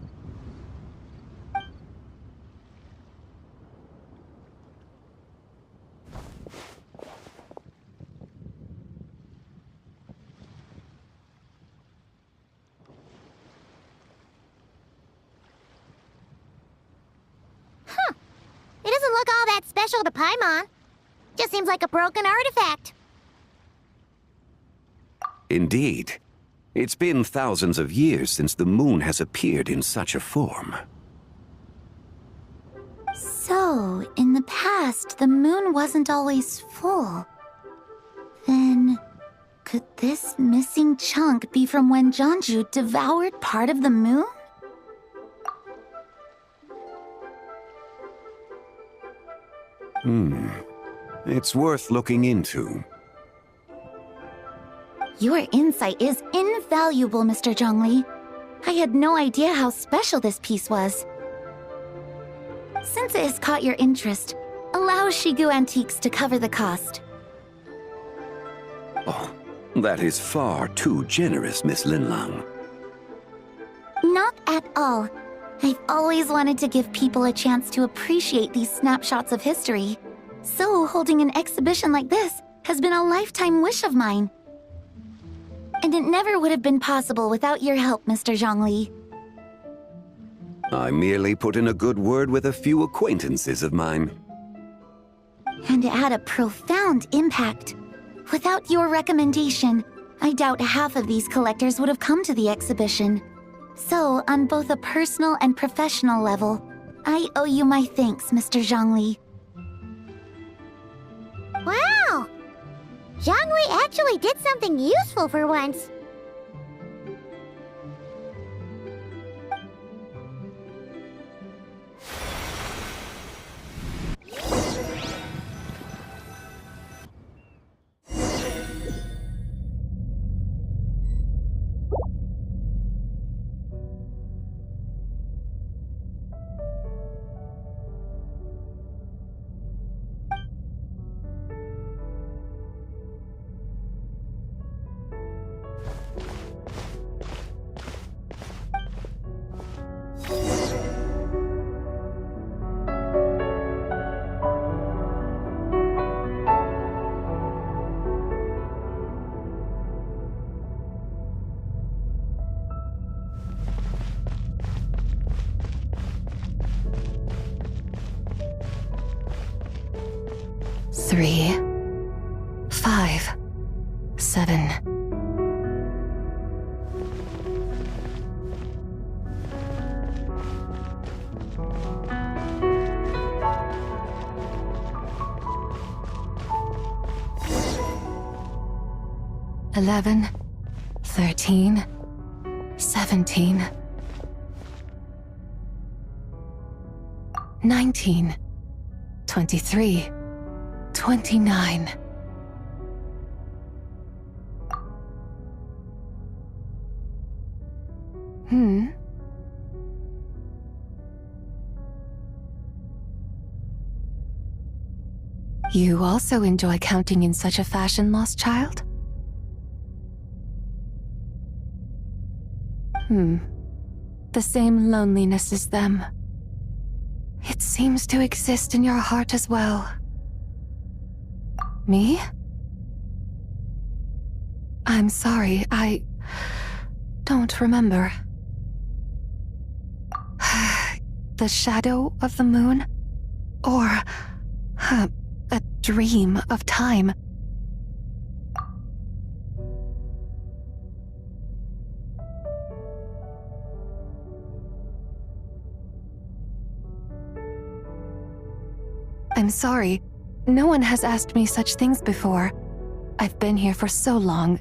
Speaker 1: It doesn't look all that special to Paimon. Just seems like a broken artifact.
Speaker 12: Indeed. It's been thousands of years since the moon has appeared in such a form.
Speaker 2: So, in the past, the moon wasn't always full. Then, could this missing chunk be from when Jeonju devoured part of the moon?
Speaker 12: It's worth looking into.
Speaker 2: Your insight is invaluable, Mr. Zhongli. I had no idea how special this piece was. Since it has caught your interest, allow Shigu Antiques to cover the cost.
Speaker 12: Oh, that is far too generous, Miss Linlang.
Speaker 2: Not at all. I've always wanted to give people a chance to appreciate these snapshots of history. So holding an exhibition like this has been a lifetime wish of mine. And it never would have been possible without your help, Mr. Zhongli.
Speaker 12: I merely put in a good word with a few acquaintances of mine.
Speaker 2: And it had a profound impact. Without your recommendation, I doubt half of these collectors would have come to the exhibition. So, on both a personal and professional level, I owe you my thanks, Mr. Zhongli.
Speaker 1: Wow! Zhongli actually did something useful for once.
Speaker 10: Three, 5, 7. Eleven, 13, 17, 19, 23, 29. You also enjoy counting in such a fashion, lost child? The same loneliness as them. It seems to exist in your heart as well. Me? I'm sorry, I don't remember. The shadow of the moon? Or a dream of time? I'm sorry. No one has asked me such things before. I've been here for so long.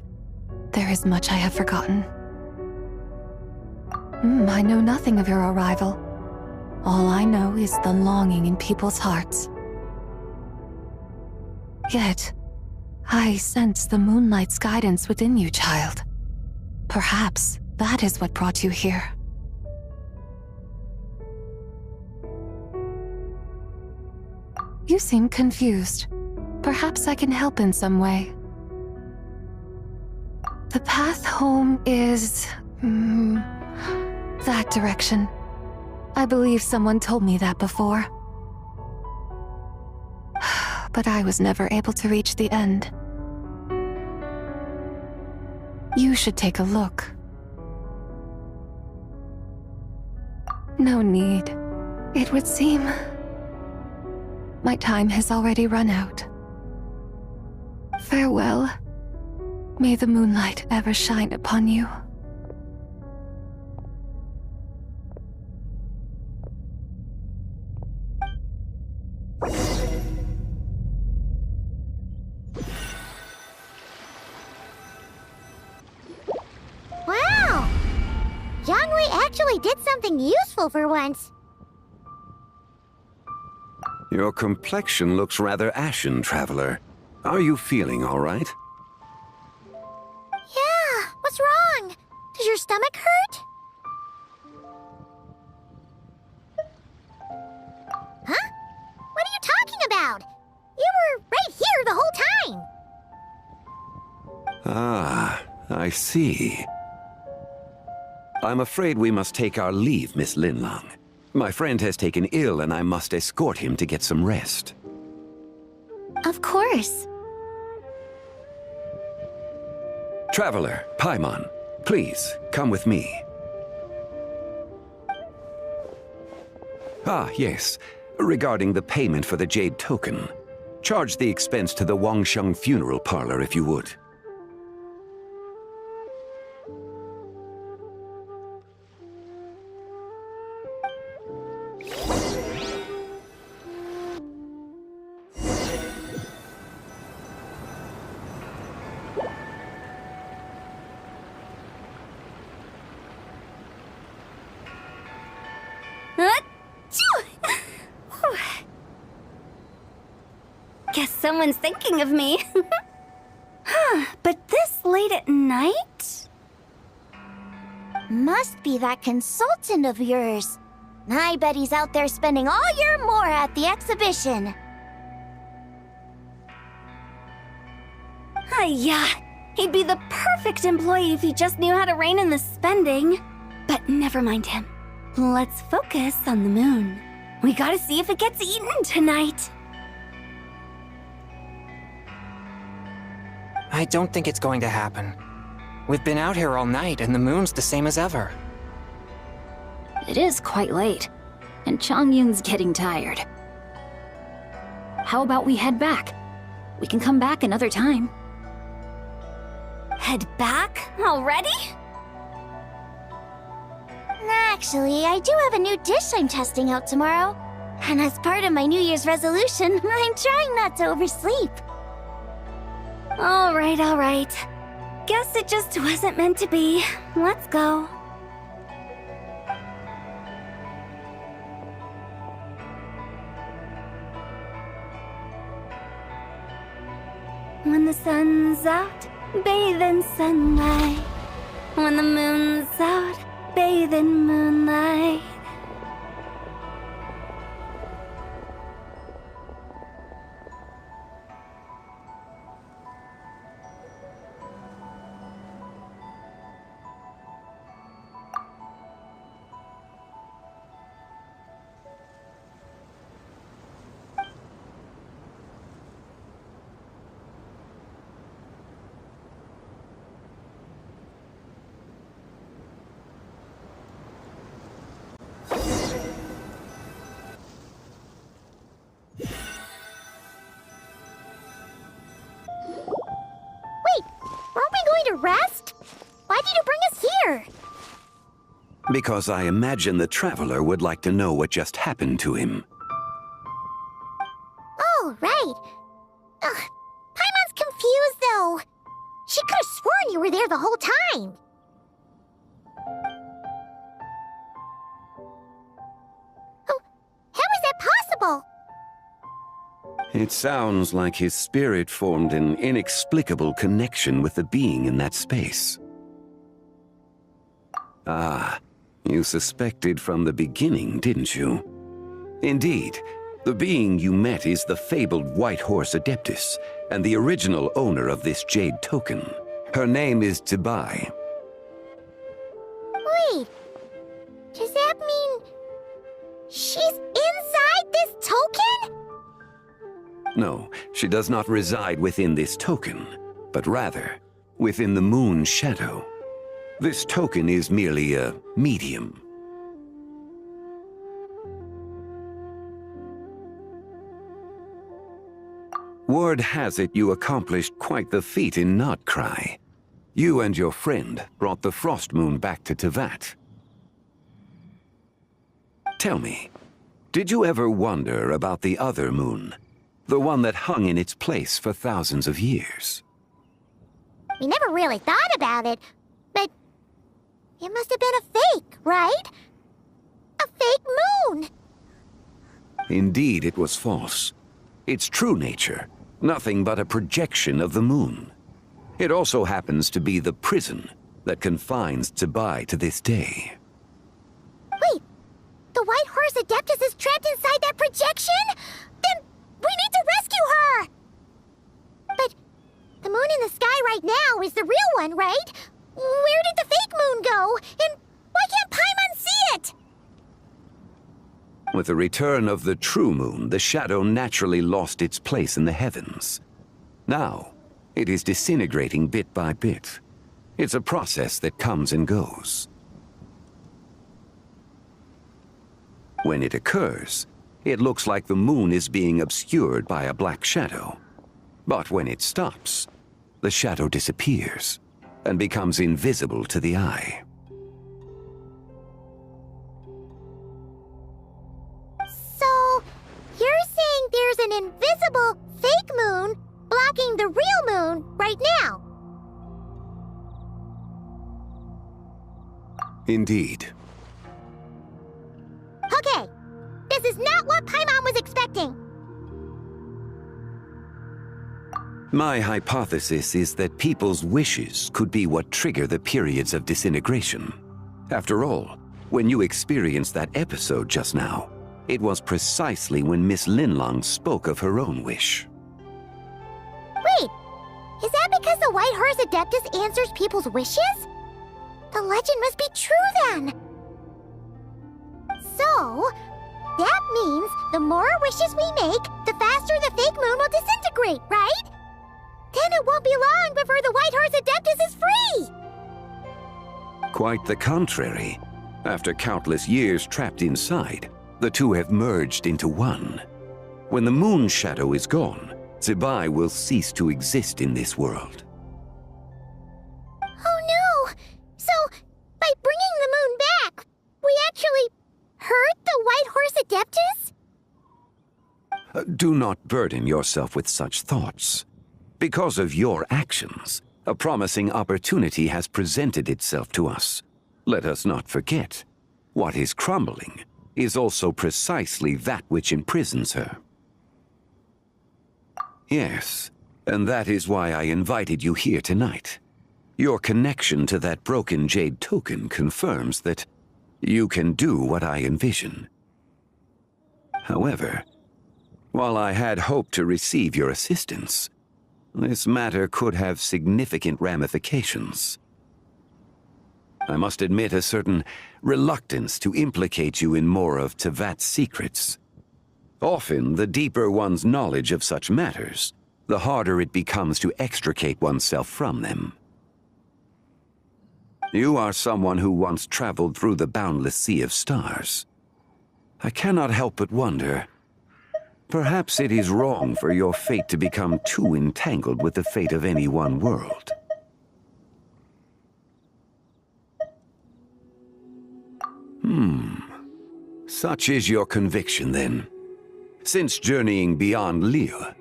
Speaker 10: There is much I have forgotten. I know nothing of your arrival. All I know is the longing in people's hearts. Yet, I sense the moonlight's guidance within you, child. Perhaps that is what brought you here. You seem confused. Perhaps I can help in some way.
Speaker 14: The path home is... that direction. I believe someone told me that before. But I was never able to reach the end. You should take a look. No need. It would seem my time has already run out. Farewell. May the moonlight ever shine upon you.
Speaker 1: Wow! Yangwei actually did something useful for once.
Speaker 12: Your complexion looks rather ashen, Traveler. Are you feeling all right?
Speaker 1: Yeah, what's wrong? Does your stomach hurt? Huh? What are you talking about? You were right here the whole time!
Speaker 12: Ah, I see. I'm afraid we must take our leave, Miss Linlang. My friend has taken ill and I must escort him to get some rest.
Speaker 1: Of course.
Speaker 12: Traveler, Paimon, please, come with me. Ah, yes. Regarding the payment for the Jade Token. Charge the expense to the Wangsheng Funeral Parlor if you would.
Speaker 6: Guess someone's thinking of me. But this late at night?
Speaker 1: Must be that consultant of yours. I bet he's out there spending all year more at the exhibition.
Speaker 6: Yeah, he'd be the perfect employee if he just knew how to rein in the spending. But never mind him. Let's focus on the moon. We gotta see if it gets eaten tonight.
Speaker 5: I don't think it's going to happen. We've been out here all night and the moon's the same as ever.
Speaker 4: It is quite late, and Chongyun's getting tired. How about we head back? We can come back another time.
Speaker 6: Head back? Already?
Speaker 1: Actually, I do have a new dish I'm testing out tomorrow. And as part of my New Year's resolution, I'm trying not to oversleep.
Speaker 6: All right. Guess it just wasn't meant to be. Let's go. When the sun's out, bathe in sunlight. When the moon's out, bathe in moonlight.
Speaker 1: Aren't we going to rest? Why did you bring us here?
Speaker 12: Because I imagine the Traveler would like to know what just happened to him.
Speaker 1: Oh, right. Paimon's confused, though. She could have sworn you were there the whole time. Oh, how is that possible?
Speaker 12: It sounds like his spirit formed an inexplicable connection with the being in that space. Ah, you suspected from the beginning, didn't you? Indeed, the being you met is the fabled White Horse Adeptus, and the original owner of this Jade Token. Her name is Zibai.
Speaker 1: Wait, does that mean she's inside this token?
Speaker 12: No, she does not reside within this token, but rather within the moon's shadow. This token is merely a medium. Word has it you accomplished quite the feat in Notcry. You and your friend brought the Frost Moon back to Tevat. Tell me, did you ever wonder about the other moon? The one that hung in its place for thousands of years?
Speaker 1: We never really thought about it, but it must have been a fake, right? A fake moon!
Speaker 12: Indeed, it was false. Its true nature, nothing but a projection of the moon. It also happens to be the prison that confines Zibai to this day.
Speaker 1: Wait, the White Horse Adeptus is trapped inside that projection? Then we need to rescue her! But the moon in the sky right now is the real one, right? Where did the fake moon go? And why can't Paimon see it?
Speaker 12: With the return of the true moon, the shadow naturally lost its place in the heavens. Now, it is disintegrating bit by bit. It's a process that comes and goes. When it occurs, it looks like the moon is being obscured by a black shadow. But when it stops, the shadow disappears and becomes invisible to the eye.
Speaker 1: So, you're saying there's an invisible fake moon blocking the real moon right now?
Speaker 12: Indeed.
Speaker 1: Okay, this is not what Paimon was expecting.
Speaker 12: My hypothesis is that people's wishes could be what trigger the periods of disintegration. After all, when you experienced that episode just now, it was precisely when Miss Linlong spoke of her own wish.
Speaker 1: Wait, is that because the White Horse Adeptus answers people's wishes? The legend must be true then. So, that means the more wishes we make, the faster the fake moon will disintegrate, right? Then it won't be long before the White Horse Adeptus is free!
Speaker 12: Quite the contrary. After countless years trapped inside, the two have merged into one. When the moon shadow is gone, Zibai will cease to exist in this world.
Speaker 1: Oh no! So, by bringing the moon back, we actually hurt the White Horse Adeptus?
Speaker 12: Do not burden yourself with such thoughts. Because of your actions, a promising opportunity has presented itself to us. Let us not forget, what is crumbling is also precisely that which imprisons her. Yes, and that is why I invited you here tonight. Your connection to that broken jade token confirms that you can do what I envision. However, while I had hoped to receive your assistance, this matter could have significant ramifications. I must admit a certain reluctance to implicate you in more of Tevat's secrets. Often, the deeper one's knowledge of such matters, the harder it becomes to extricate oneself from them. You are someone who once traveled through the boundless sea of stars. I cannot help but wonder, perhaps it is wrong for your fate to become too entangled with the fate of any one world. Such is your conviction, then. Since journeying beyond Liyue,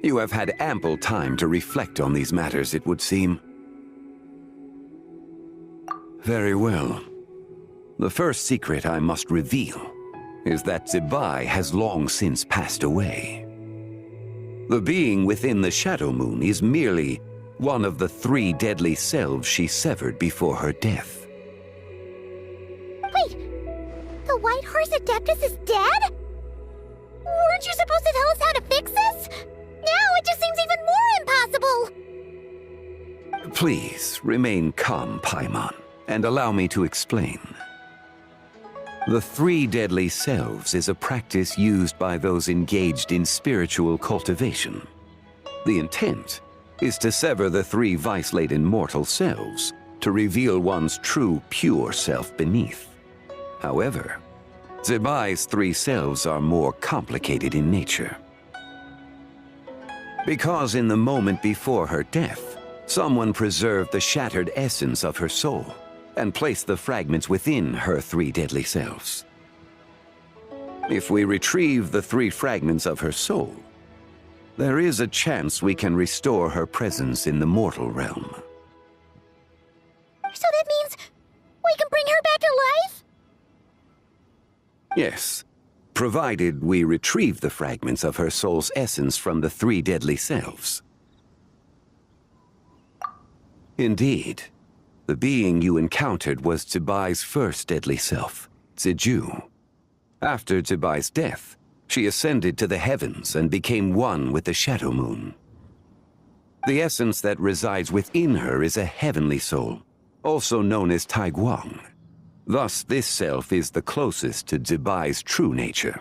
Speaker 12: you have had ample time to reflect on these matters, it would seem. Very well. The first secret I must reveal is that Zibai has long since passed away. The being within the Shadow Moon is merely one of the 3 deadly selves she severed before her death.
Speaker 1: Wait, the White Horse Adeptus is dead? Weren't you supposed to tell us how to fix this? Now it just seems even more impossible!
Speaker 12: Please remain calm, Paimon, and allow me to explain. The three deadly selves is a practice used by those engaged in spiritual cultivation. The intent is to sever the three vice-laden mortal selves to reveal one's true, pure self beneath. However, Zebai's three selves are more complicated in nature. Because in the moment before her death, someone preserved the shattered essence of her soul and placed the fragments within her three deadly selves. If we retrieve the three fragments of her soul, there is a chance we can restore her presence in the mortal realm.
Speaker 1: So that means we can bring her back to life?
Speaker 12: Yes, provided we retrieve the fragments of her soul's essence from the three deadly selves. Indeed, the being you encountered was Zebai's first deadly self, Ziju. After Zebai's death, she ascended to the heavens and became one with the Shadow Moon. The essence that resides within her is a heavenly soul, also known as Taiguang. Thus, this self is the closest to Zebai's true nature.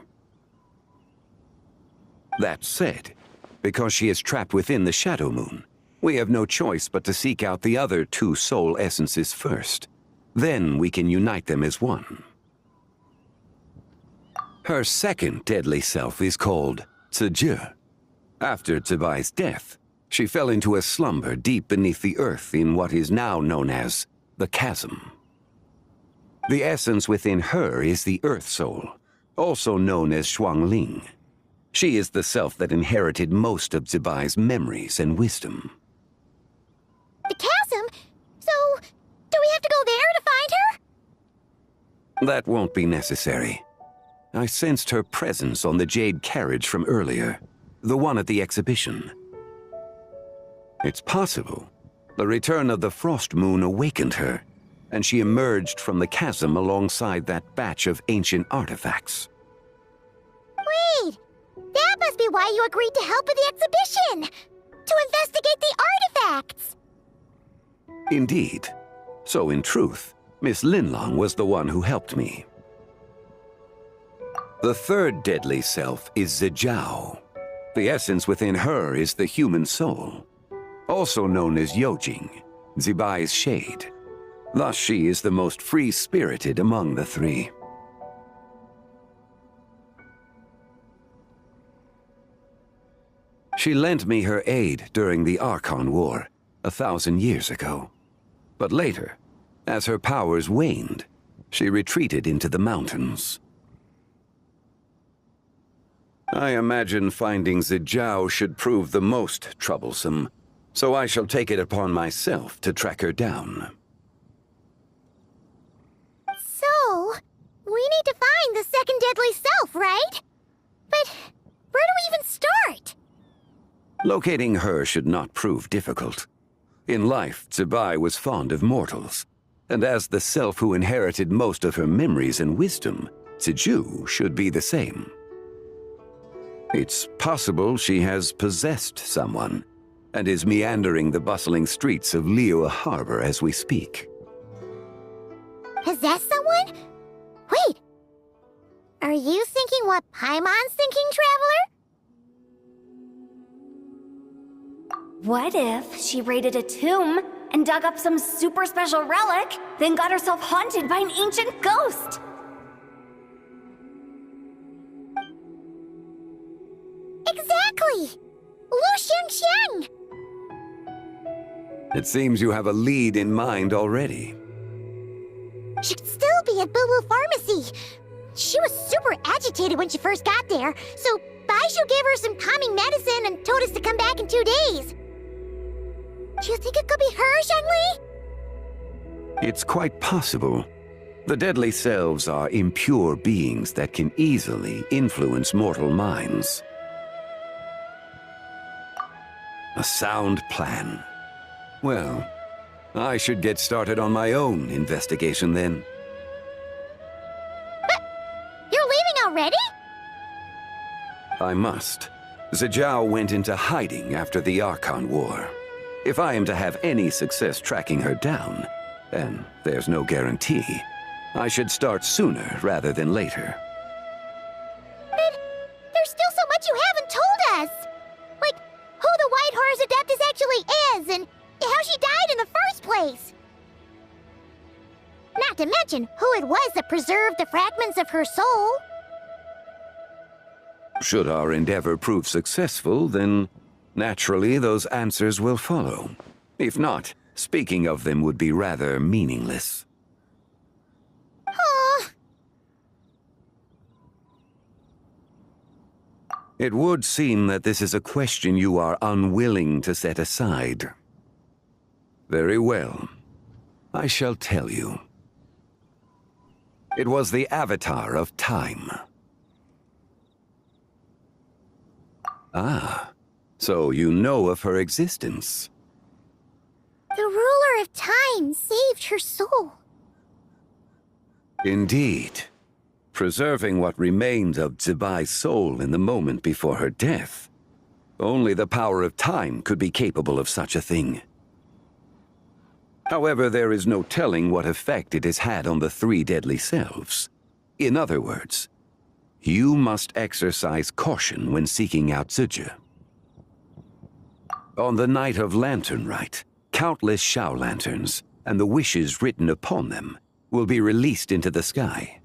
Speaker 12: That said, because she is trapped within the Shadow Moon, we have no choice but to seek out the other two soul essences first. Then we can unite them as one. Her second deadly self is called Ziju. After Zebai's death, she fell into a slumber deep beneath the earth in what is now known as the Chasm. The essence within her is the Earth Soul, also known as Shuangling. She is the self that inherited most of Zebai's memories and wisdom.
Speaker 1: The chasm? So, do we have to go there to find her?
Speaker 12: That won't be necessary. I sensed her presence on the jade carriage from earlier, the one at the exhibition. It's possible the return of the Frost Moon awakened her, and she emerged from the chasm alongside that batch of ancient artifacts.
Speaker 1: Wait! That must be why you agreed to help with the exhibition! To investigate the artifacts!
Speaker 12: Indeed. So in truth, Miss Linlong was the one who helped me. The third deadly self is Zijiao. The essence within her is the human soul, also known as Yojing, Zebai's shade. Thus she is the most free-spirited among the three. She lent me her aid during the Archon War 1,000 years ago. But later, as her powers waned, she retreated into the mountains. I imagine finding Zijiao should prove the most troublesome, so I shall take it upon myself to track her down.
Speaker 1: So, we need to find the second deadly self, right? But where do we even start?
Speaker 12: Locating her should not prove difficult. In life, Zebai was fond of mortals, and as the self who inherited most of her memories and wisdom, Ziju should be the same. It's possible she has possessed someone, and is meandering the bustling streets of Liyue Harbor as we speak.
Speaker 1: Possess someone? Wait! Are you thinking what Paimon's thinking, Traveler?
Speaker 6: What if she raided a tomb and dug up some super special relic, then got herself haunted by an ancient ghost?
Speaker 1: Exactly! Lu Xiangxiang!
Speaker 12: It seems you have a lead in mind already.
Speaker 1: She'd still be at Boo Boo Pharmacy. She was super agitated when she first got there, so Baishu gave her some calming medicine and told us to come back in 2 days. Do you think it could be her, Zhengli?
Speaker 12: It's quite possible. The deadly selves are impure beings that can easily influence mortal minds. A sound plan. Well, I should get started on my own investigation then.
Speaker 1: But you're leaving already?
Speaker 12: I must. Zijiao went into hiding after the Archon War. If I am to have any success tracking her down, and there's no guarantee, I should start sooner rather than later.
Speaker 1: But there's still so much you haven't told us! Like, who the White Horse Adeptus actually is, and how she died in the first place! Not to mention who it was that preserved the fragments of her soul.
Speaker 12: Should our endeavor prove successful, then naturally those answers will follow. If not, speaking of them would be rather meaningless.
Speaker 1: Aww.
Speaker 12: It would seem that this is a question you are unwilling to set aside. Very well. I shall tell you. It was the Avatar of Time. Ah, so you know of her existence.
Speaker 1: The ruler of time saved her soul.
Speaker 12: Indeed. Preserving what remained of Zibai's soul in the moment before her death. Only the power of time could be capable of such a thing. However, there is no telling what effect it has had on the three deadly selves. In other words, you must exercise caution when seeking out Zija. On the night of Lanternlit, countless Shao lanterns, and the wishes written upon them, will be released into the sky.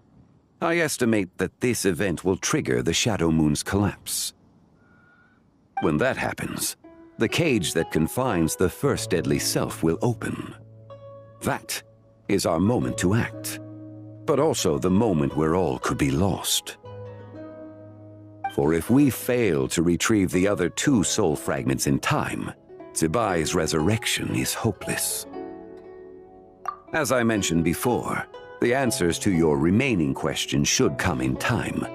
Speaker 12: I estimate that this event will trigger the Shadow Moon's collapse. When that happens, the cage that confines the first deadly self will open. That is our moment to act, but also the moment where all could be lost. For if we fail to retrieve the other two soul fragments in time, Zibai's resurrection is hopeless. As I mentioned before, the answers to your remaining questions should come in time,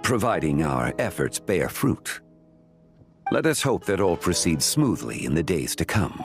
Speaker 12: providing our efforts bear fruit. Let us hope that all proceeds smoothly in the days to come.